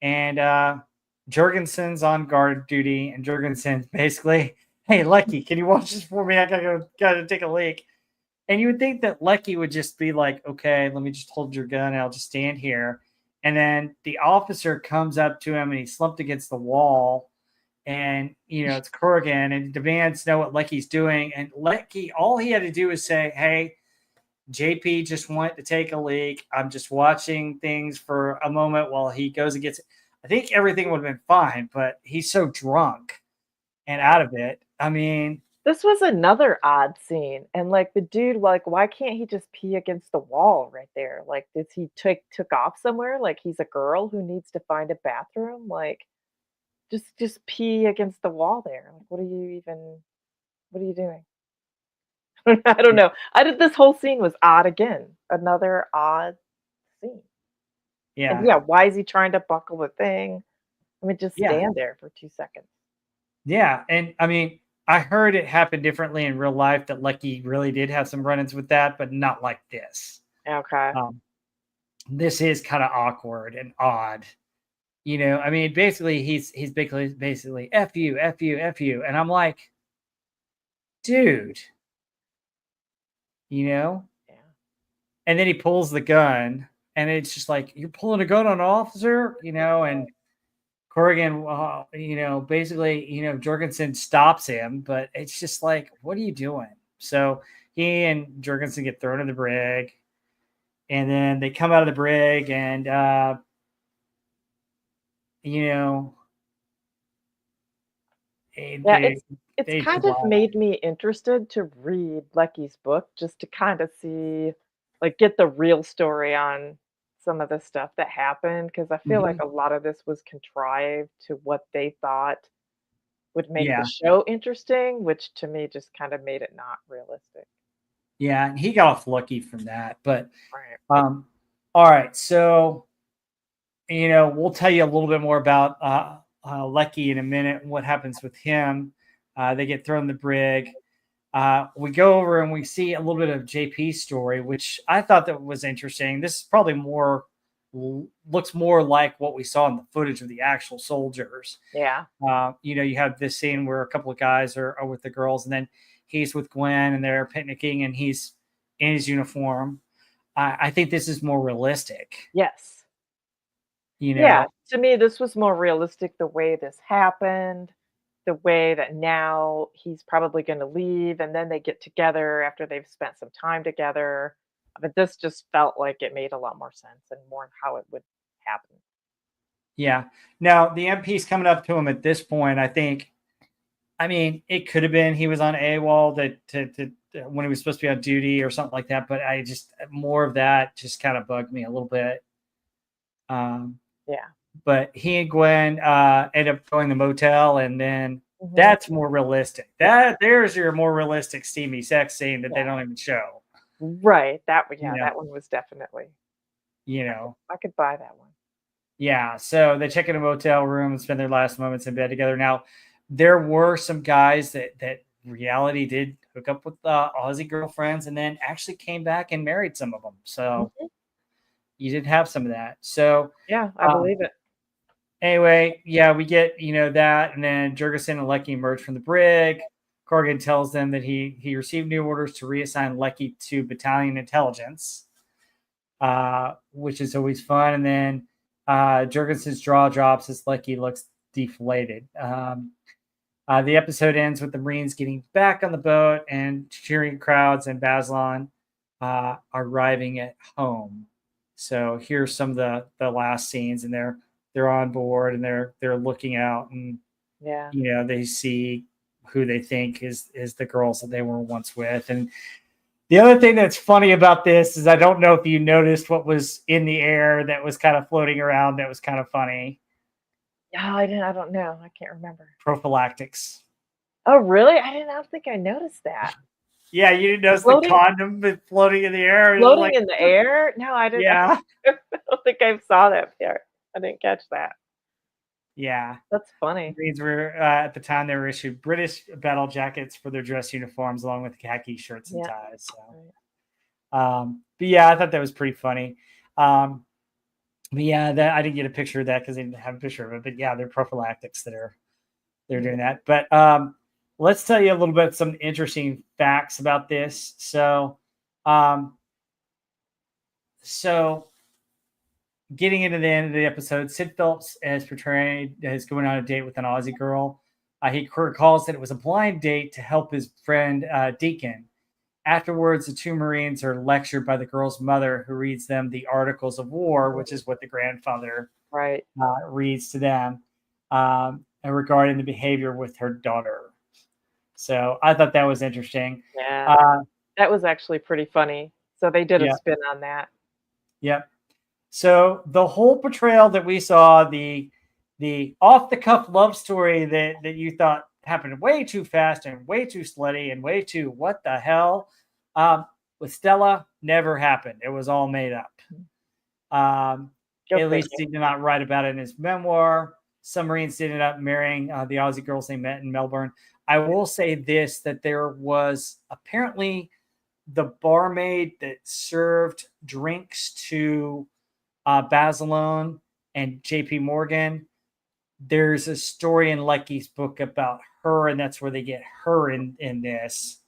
[SPEAKER 1] And Jurgensen's on guard duty. And Jurgensen's basically, "Hey, Leckie, can you watch this for me? I gotta take a leak." And you would think that Leckie would just be like, "Okay, let me just hold your gun. And I'll just stand here." And then the officer comes up to him and he's slumped against the wall. And, it's Kurgan and demands to know what Leckie's doing. And Leckie, all he had to do was say, "Hey, JP just wanted to take a leak. I'm just watching things for a moment while he goes and gets it." I think everything would have been fine, but he's so drunk and out of it. I mean,
[SPEAKER 2] This was another odd scene, and, like, the dude, like, why can't he just pee against the wall right there? Like, did he took off somewhere? Like, he's a girl who needs to find a bathroom? Like, just pee against the wall there. Like, what are you doing? I don't know. I did this whole scene was odd again. Another odd scene. And,
[SPEAKER 1] Yeah.
[SPEAKER 2] yeah, why is he trying to buckle the thing? I mean, just
[SPEAKER 1] Yeah.
[SPEAKER 2] stand there for 2 seconds.
[SPEAKER 1] Yeah. And I mean, I heard it happen differently in real life, that Leckie really did have some run-ins with that, but not like this.
[SPEAKER 2] Okay.
[SPEAKER 1] Um, this is kind of awkward and odd. I mean, basically he's basically F you, F you, F you. And I'm like, dude, you know?
[SPEAKER 2] Yeah.
[SPEAKER 1] And then he pulls the gun, and it's just like, you're pulling a gun on an officer, and Corrigan, basically, Jorgensen stops him, but it's just like, what are you doing? So he and Jorgensen get thrown in the brig, and then they come out of the brig, and you know,
[SPEAKER 2] Yeah,
[SPEAKER 1] they
[SPEAKER 2] it's
[SPEAKER 1] they
[SPEAKER 2] kind of made me interested to read Leckie's book just to kind of see, like, get the real story on some of the stuff that happened because I feel like
[SPEAKER 1] Mhm.
[SPEAKER 2] a lot of this was contrived to what they thought would make the
[SPEAKER 1] Yeah,
[SPEAKER 2] show interesting, which to me just kind of made it not realistic.
[SPEAKER 1] yeah, and he got off lucky from that, but
[SPEAKER 2] Right.
[SPEAKER 1] um, all right, so we'll tell you a little bit more about Leckie in a minute, what happens with him. They get thrown in the brig. We go over and we see a little bit of JP's story, which I thought that was interesting. This is probably looks more like what we saw in the footage of the actual soldiers.
[SPEAKER 2] Yeah.
[SPEAKER 1] You have this scene where a couple of guys are with the girls, and then he's with Gwen, and they're picnicking, and he's in his uniform. I think this is more realistic.
[SPEAKER 2] Yes.
[SPEAKER 1] You
[SPEAKER 2] Yeah,
[SPEAKER 1] know,
[SPEAKER 2] to me, this was more realistic the way this happened, the way that now he's probably gonna leave, and then they get together after they've spent some time together. But this just felt like it made a lot more sense and more how it would happen.
[SPEAKER 1] yeah. Now the MP's coming up to him at this point. I think. I mean, it could have been he was on AWOL when he was supposed to be on duty or something like that. But I just more of that just kind of bugged me a little bit. Um,
[SPEAKER 2] Yeah.
[SPEAKER 1] but he and Gwen end up going to the motel, and then
[SPEAKER 2] Mhm.
[SPEAKER 1] that's more realistic.
[SPEAKER 2] Yeah,
[SPEAKER 1] There's your more realistic steamy sex scene that they
[SPEAKER 2] yeah.
[SPEAKER 1] don't even show.
[SPEAKER 2] Right,
[SPEAKER 1] You
[SPEAKER 2] yeah,
[SPEAKER 1] know,
[SPEAKER 2] that one was definitely
[SPEAKER 1] you
[SPEAKER 2] I could
[SPEAKER 1] know.
[SPEAKER 2] I could buy that one.
[SPEAKER 1] Yeah, so they check in a motel room and spend their last moments in bed together. Now, there were some guys that reality did hook up with Aussie girlfriends, and then actually came back and married some of them. So
[SPEAKER 2] Mhm.
[SPEAKER 1] you did have some of that. So
[SPEAKER 2] Yeah, I
[SPEAKER 1] um,
[SPEAKER 2] believe it.
[SPEAKER 1] anyway, yeah, we get that, and then Jurgensen and Leckie emerge from the brig. Corrigan tells them that he received new orders to reassign Leckie to Battalion Intelligence, which is always fun. And then Jurgensen's jaw drops as Leckie looks deflated. The episode ends with the Marines getting back on the boat and cheering crowds, and Basilone arriving at home. So here's some of the last scenes, and they're on board, and they're looking out, and
[SPEAKER 2] Yeah.
[SPEAKER 1] they see who they think is the girls that they were once with. And the other thing that's funny about this is, I don't know if you noticed what was in the air that was kind of floating around that was kind of funny.
[SPEAKER 2] Yeah, I don't know, I can't remember.
[SPEAKER 1] Prophylactics.
[SPEAKER 2] Oh, really? I don't think I noticed that.
[SPEAKER 1] Yeah, you didn't notice the
[SPEAKER 2] Floating
[SPEAKER 1] condom floating in the air. It was
[SPEAKER 2] floating
[SPEAKER 1] like,
[SPEAKER 2] in the air? No, I didn't
[SPEAKER 1] yeah,
[SPEAKER 2] I don't think I saw that part. I didn't catch that.
[SPEAKER 1] yeah.
[SPEAKER 2] That's funny.
[SPEAKER 1] Marines were at the time they were issued British battle jackets for their dress uniforms, along with khaki shirts and
[SPEAKER 2] Yeah,
[SPEAKER 1] ties. So,
[SPEAKER 2] right.
[SPEAKER 1] but yeah, I thought that was pretty funny. But yeah, that I didn't get a picture of that because they didn't have a picture of it. But yeah, they're prophylactics they're
[SPEAKER 2] Yeah.
[SPEAKER 1] doing that. But let's tell you a little bit some interesting facts about this. Um, so getting into the end of the episode, Sid Phelps is portrayed as going on a date with an Aussie girl. He recalls that it was a blind date to help his friend Deacon. Afterwards, the two Marines are lectured by the girl's mother, who reads them the Articles of War, which is what the grandfather
[SPEAKER 2] Right.
[SPEAKER 1] reads to them, and regarding the behavior with her daughter. So I thought that was interesting.
[SPEAKER 2] Yeah,
[SPEAKER 1] Uh,
[SPEAKER 2] that was actually pretty funny. So they did a
[SPEAKER 1] yeah,
[SPEAKER 2] spin on that.
[SPEAKER 1] yeah. So the whole portrayal that we saw, the off the cuff love story that you thought happened way too fast and way too slutty and way too what the hell, um, with Stella never happened. It was all made up. Um,
[SPEAKER 2] Good
[SPEAKER 1] at least
[SPEAKER 2] thinking.
[SPEAKER 1] he did not write about it in his memoir. Some Marines ended up marrying the Aussie girls they met in Melbourne. I will say this, that there was apparently the barmaid that served drinks to Basilone and JP Morgan. There's a story in Leckie's book about her, and that's where they get her in this.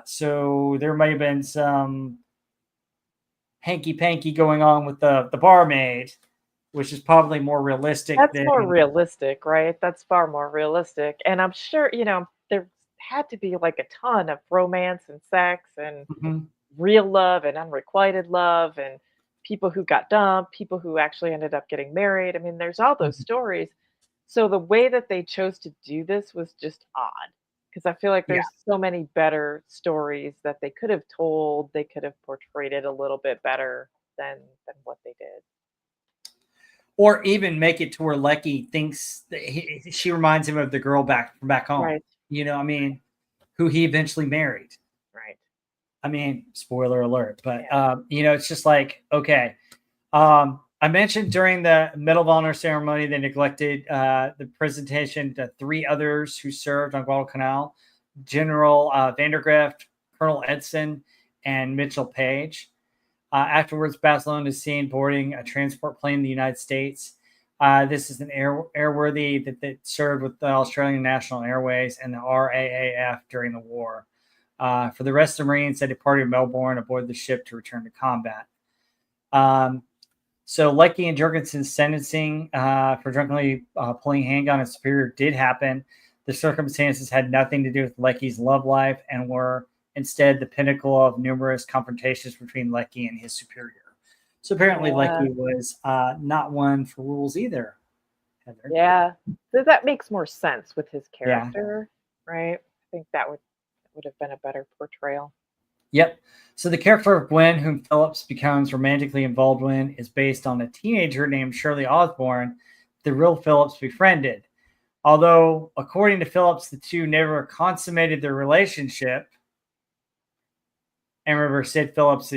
[SPEAKER 1] So there might have been some hanky panky going on with the barmaid, which is probably more realistic
[SPEAKER 2] That's more
[SPEAKER 1] than.
[SPEAKER 2] realistic, right? That's far more realistic, and I'm sure, there had to be, like, a ton of romance and sex and
[SPEAKER 1] Mhm,
[SPEAKER 2] real love and unrequited love and people who got dumped, people who actually ended up getting married. I mean, there's all those
[SPEAKER 1] mhm.
[SPEAKER 2] stories. So the way that they chose to do this was just odd because I feel like
[SPEAKER 1] Yeah.
[SPEAKER 2] there's so many better stories that they could have told. They could have portrayed it a little bit better than what they did.
[SPEAKER 1] Or even make it to where Leckie thinks that she reminds him of the girl back from back home.
[SPEAKER 2] Right.
[SPEAKER 1] I mean, who he eventually married.
[SPEAKER 2] Right.
[SPEAKER 1] I mean, spoiler alert, but
[SPEAKER 2] Yeah.
[SPEAKER 1] it's just like, okay. I mentioned during the Medal of Honor ceremony, they neglected the presentation to three others who served on Guadalcanal: General Vandergrift, Colonel Edson, and Mitchell Page. Afterwards, Basilone is seen boarding a transport plane in the United States. This is an airworthy that served with the Australian National Airways and the RAAF during the war. For the rest of the Marines, they departed Melbourne aboard the ship to return to combat. So Leckie and Jurgensen's sentencing for drunkenly pulling a handgun at Superior did happen. The circumstances had nothing to do with Leckie's love life and were instead the pinnacle of numerous confrontations between Leckie and his superior. So apparently
[SPEAKER 2] Yeah.
[SPEAKER 1] Leckie was not one for rules either, Heather.
[SPEAKER 2] Yeah. So that makes more sense with his
[SPEAKER 1] Yeah.
[SPEAKER 2] character, right? I think that would have been a better portrayal.
[SPEAKER 1] Yep. So the character of Gwen, whom Phillips becomes romantically involved in, is based on a teenager named Shirley Osborne, the real Phillips befriended. Although, according to Phillips, the two never consummated their relationship. And remember, Sid Phillips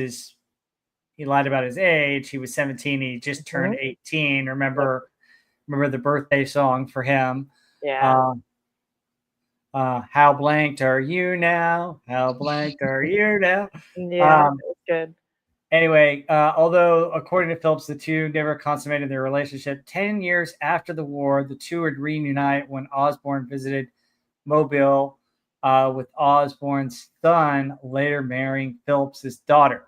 [SPEAKER 1] he lied about his age. He was 17. He just turned
[SPEAKER 2] Mhm.
[SPEAKER 1] 18.
[SPEAKER 2] Yep.
[SPEAKER 1] Remember the birthday song for him.
[SPEAKER 2] Yeah.
[SPEAKER 1] Uh, how blanked are you now? How blanked are you now?
[SPEAKER 2] Yeah, that
[SPEAKER 1] Um,
[SPEAKER 2] was good.
[SPEAKER 1] Anyway, although according to Phillips, the two never consummated their relationship, 10 years after the war, the two would reunite when Osborne visited Mobile, with Osborne's son later marrying Phillips's daughter.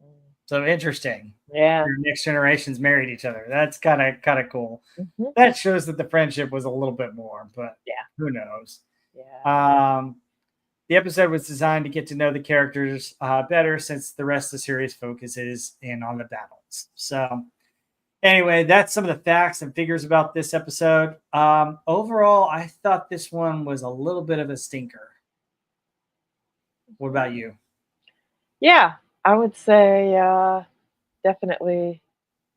[SPEAKER 2] Mm.
[SPEAKER 1] So interesting.
[SPEAKER 2] Yeah.
[SPEAKER 1] Your next generations married each other. That's kind of cool.
[SPEAKER 2] Mhm.
[SPEAKER 1] That shows that the friendship was a little bit more, but
[SPEAKER 2] Yeah.
[SPEAKER 1] who knows?
[SPEAKER 2] Yeah.
[SPEAKER 1] Um, the episode was designed to get to know the characters better, since the rest of the series focuses in on the battles. So anyway, that's some of the facts and figures about this episode. Overall, I thought this one was a little bit of a stinker. What
[SPEAKER 2] Mhm.
[SPEAKER 1] about you?
[SPEAKER 2] Yeah, I would say, definitely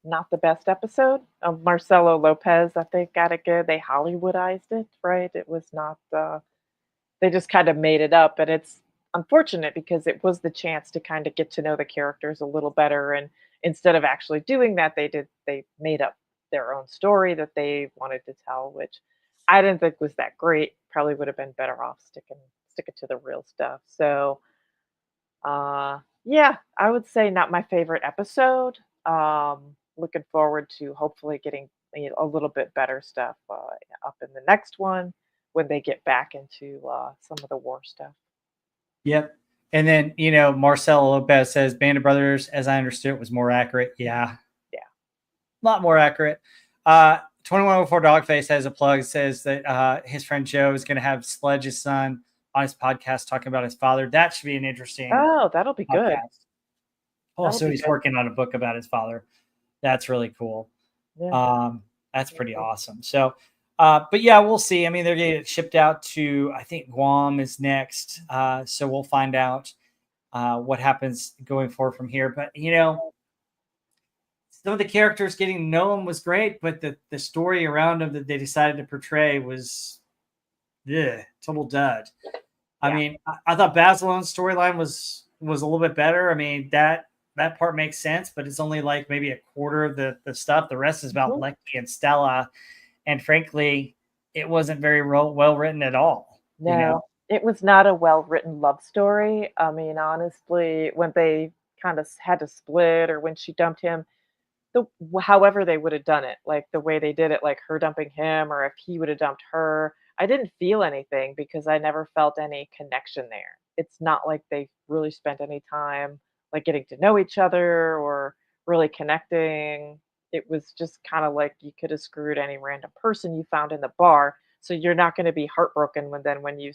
[SPEAKER 2] not the best episode. Marcelo Lopez, I think, got it good. They Hollywoodized it, right? It was not, they just kind of made it up, and it's unfortunate because it was the chance to kind of get to know the characters a little better, and instead of actually doing that, they made up their own story that they wanted to tell, which I didn't think was that great. Probably would have been better off sticking to the real stuff. So, yeah, I would say not my favorite episode. Looking forward to hopefully getting a little bit better stuff up in the next one when they get back into some of the war stuff.
[SPEAKER 1] Yep. And then, Marcelo Lopez says Band of Brothers, as I understood it, was more accurate. Yeah,
[SPEAKER 2] Yeah.
[SPEAKER 1] a lot more accurate. 2104 Dogface has a plug. Says that his friend Joe is going to have Sledge's son on his podcast talking about his father. That should be an interesting
[SPEAKER 2] Oh, that'll be good.
[SPEAKER 1] podcast.
[SPEAKER 2] That'll
[SPEAKER 1] Also,
[SPEAKER 2] be
[SPEAKER 1] he's
[SPEAKER 2] good.
[SPEAKER 1] working on a book about his father. That's really cool.
[SPEAKER 2] Yeah.
[SPEAKER 1] Um, that's
[SPEAKER 2] We'll
[SPEAKER 1] pretty
[SPEAKER 2] see.
[SPEAKER 1] awesome. So, But yeah, we'll see. I mean, they're getting shipped out to, I think Guam is next. So we'll find out what happens going forward from here. But some of the characters getting to know them was great, but the story around them that they decided to portray was total dud. I
[SPEAKER 2] Yeah.
[SPEAKER 1] mean, I thought Basilone's storyline was a little bit better. I mean, that part makes sense, but it's only like maybe a quarter of the stuff. The rest is about
[SPEAKER 2] Mhm.
[SPEAKER 1] Leckie and Stella, and frankly, it wasn't very well written at all.
[SPEAKER 2] No, it was not a well-written love story. I mean, honestly, when they kind of had to split or when she dumped him, however they would have done it, like the way they did it, like her dumping him or if he would have dumped her, I didn't feel anything because I never felt any connection there. It's not like they really spent any time like getting to know each other or really connecting. It was just kind of like you could have screwed any random person you found in the bar. So you're not going to be heartbroken when you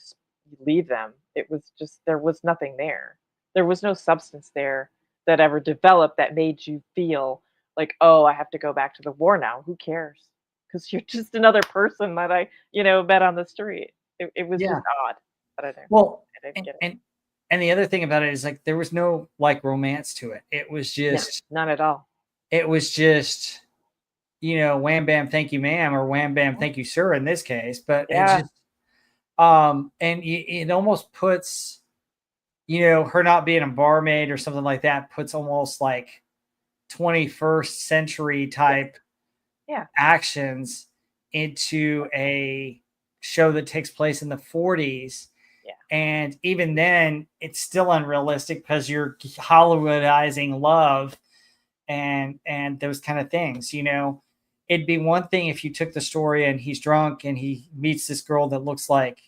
[SPEAKER 2] leave them. It was just there was nothing there. There was no substance there that ever developed that made you feel like, "Oh, I have to go back to the war now. Who cares? Because 'Cause you're just another person that I met on the street." It was just
[SPEAKER 1] Yeah.
[SPEAKER 2] odd. I don't know.
[SPEAKER 1] Well,
[SPEAKER 2] I didn't
[SPEAKER 1] and
[SPEAKER 2] get it.
[SPEAKER 1] and and the other thing about it is like there was no like romance to it.
[SPEAKER 2] No, none at all.
[SPEAKER 1] It was just wham bam thank you ma'am or wham bam
[SPEAKER 2] Mhm.
[SPEAKER 1] thank you sir in this case, but it
[SPEAKER 2] Yeah.
[SPEAKER 1] just and it almost puts her not being a barmaid or something like that puts almost like 21st century
[SPEAKER 2] Yeah.
[SPEAKER 1] type
[SPEAKER 2] Yeah.
[SPEAKER 1] actions into a show that takes place in the 40s.
[SPEAKER 2] Yeah.
[SPEAKER 1] And even then, it's still unrealistic because you're Hollywoodizing love and those kind of things. It'd be one thing if you took the story and he's drunk and he meets this girl that looks like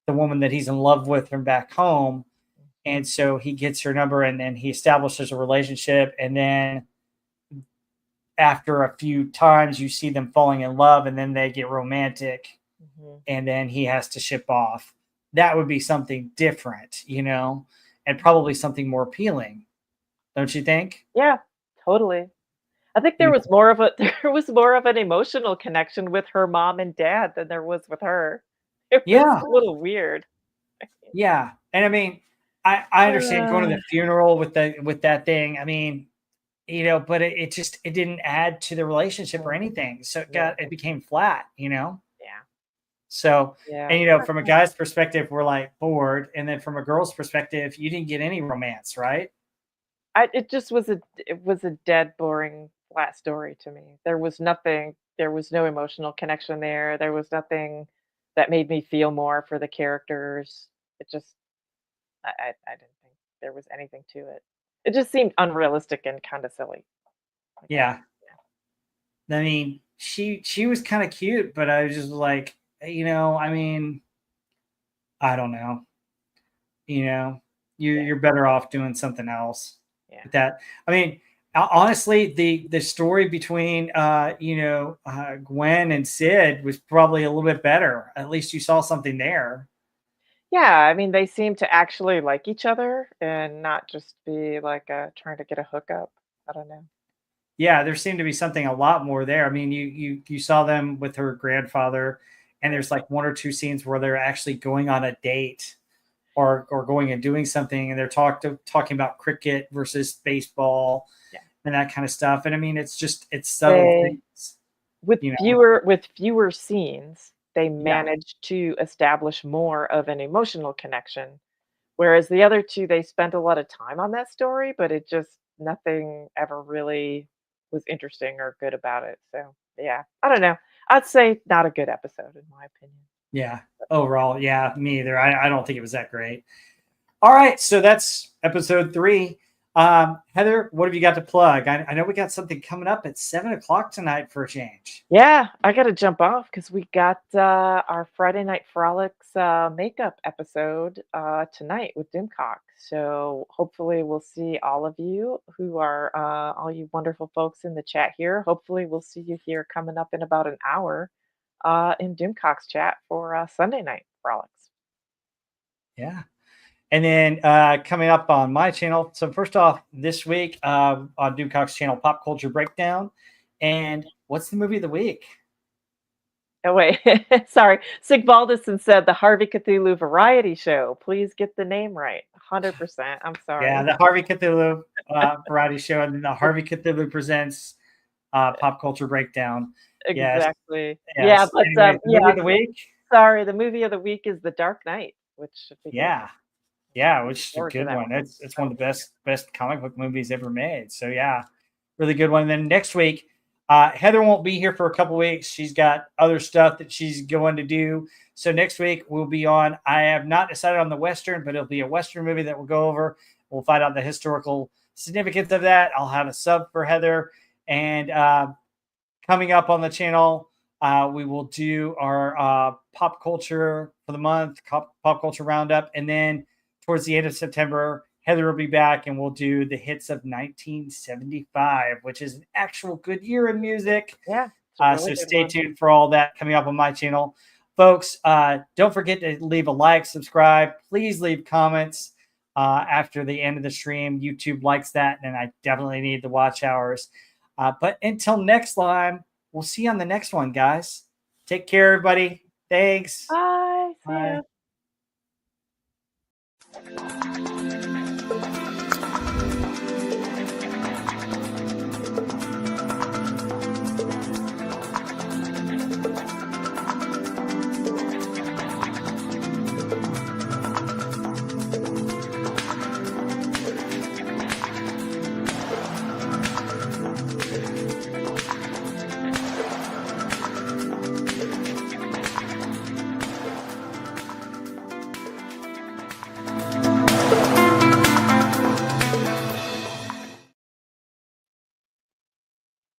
[SPEAKER 1] the woman that he's in love with from back home,
[SPEAKER 2] Mhm.
[SPEAKER 1] and so he gets her number and he establishes a relationship, and then after a few times you see them falling in love and then they get romantic
[SPEAKER 2] Mhm.
[SPEAKER 1] and then he has to ship off. That would be something different, and probably something more appealing, don't you think?
[SPEAKER 2] Yeah, totally. I think
[SPEAKER 1] You
[SPEAKER 2] there
[SPEAKER 1] know?
[SPEAKER 2] was more of a there was more of an emotional connection with her mom and dad than there was with her. It was
[SPEAKER 1] Yeah,
[SPEAKER 2] a little weird.
[SPEAKER 1] yeah. And I mean, I understand going to
[SPEAKER 2] Uh,
[SPEAKER 1] the funeral with that thing. I mean, but it just it didn't add to the relationship or
[SPEAKER 2] mhm.
[SPEAKER 1] anything. So
[SPEAKER 2] No.
[SPEAKER 1] it became flat.
[SPEAKER 2] Yeah.
[SPEAKER 1] So,
[SPEAKER 2] Yeah.
[SPEAKER 1] and from a guy's perspective, we're like bored, and then from a girl's perspective, you didn't get any romance, right?
[SPEAKER 2] It was a dead, boring, flat story to me. There was no emotional connection there. There was nothing that made me feel more for the characters. It just I didn't think there was anything to it. It just seemed unrealistic and kinda silly. Like,
[SPEAKER 1] Yeah.
[SPEAKER 2] yeah.
[SPEAKER 1] I mean, she was kind of cute, but I was just like, I mean, I don't know. You know, you're
[SPEAKER 2] Yeah,
[SPEAKER 1] you're better off doing something else
[SPEAKER 2] yeah.
[SPEAKER 1] with that. I mean, honestly, the story between Gwen and Sid was probably a little bit better. At least you saw something there.
[SPEAKER 2] Yeah, I mean, they seem to actually like each other and not just be, like, trying to get a hookup. I don't know.
[SPEAKER 1] Yeah, there seemed to be something a lot more there. I mean, you saw them with her grandfather, and
[SPEAKER 2] Right.
[SPEAKER 1] there's like one or two scenes where they're actually going on a date or going and doing something, and they're talking about cricket versus baseball
[SPEAKER 2] Yeah.
[SPEAKER 1] and that kind of stuff. And I mean, it's subtle
[SPEAKER 2] They
[SPEAKER 1] things, you know.
[SPEAKER 2] with fewer scenes, they
[SPEAKER 1] Yeah,
[SPEAKER 2] managed to establish more of an emotional connection, whereas the other 2, they spent a lot of time on that story, but it just nothing ever really was interesting or good about it, so, yeah, I don't know. I'd say not a good episode in my opinion.
[SPEAKER 1] yeah. Overall, yeah, me either. I don't think it was that great. All right, so that's episode 3. Heather, what have you got to plug? I know we got something coming up at 7 o'clock tonight for a change.
[SPEAKER 2] Yeah, I gotta jump off because we got, our Friday Night Frolics, makeup episode, tonight with Doomcock. So, hopefully, we'll see all of you who are, all you wonderful folks in the chat here. Hopefully, we'll see you here coming up in about an hour, in Doomcock's chat for, Sunday Night Frolics.
[SPEAKER 1] Yeah. And then coming up on my channel. So first off, this week on Doomcock's channel, Pop Culture Breakdown. And what's the movie of the week?
[SPEAKER 2] Oh, wait, sorry. Sigvaldison said the Harvey Cthulhu Variety Show. Please get the name right. 100%. I'm
[SPEAKER 1] Yeah,
[SPEAKER 2] sorry.
[SPEAKER 1] the Harvey Cthulhu variety show, and then the Harvey Cthulhu presents pop culture breakdown. Yes,
[SPEAKER 2] Exactly. Yeah,
[SPEAKER 1] yes.
[SPEAKER 2] but
[SPEAKER 1] Anyway, movie
[SPEAKER 2] yeah.
[SPEAKER 1] of the week.
[SPEAKER 2] Sorry, the movie of the week is The Dark Knight, which should be good.
[SPEAKER 1] Yeah, yeah,
[SPEAKER 2] Looking
[SPEAKER 1] which is a
[SPEAKER 2] forward to
[SPEAKER 1] good
[SPEAKER 2] that
[SPEAKER 1] one.
[SPEAKER 2] one.
[SPEAKER 1] It's one
[SPEAKER 2] So
[SPEAKER 1] of the best comic book movies ever made. So yeah, really good one. And then next week, Heather won't be here for a couple weeks. She's got other stuff that she's going to do. So next week we'll be on. I have not decided on the Western, but it'll be a Western movie that we'll go over. We'll find out the historical significance of that. I'll have a sub for Heather. And coming up on the channel, we will do our pop culture for the month, pop culture roundup. And then towards the end of September, Heather will be back and we'll do the hits of 1975, which is an actual good year in music.
[SPEAKER 2] yeah, it's a really
[SPEAKER 1] So
[SPEAKER 2] good
[SPEAKER 1] stay
[SPEAKER 2] one.
[SPEAKER 1] tuned for all that coming up on my channel. Folks, don't forget to leave a like, subscribe. Please leave comments after the end of the stream. YouTube likes that, and I definitely need the watch hours. But until next time, we'll see you on the next one, guys. Take care, everybody. Thanks.
[SPEAKER 2] Bye. See
[SPEAKER 1] Bye.
[SPEAKER 2] ya.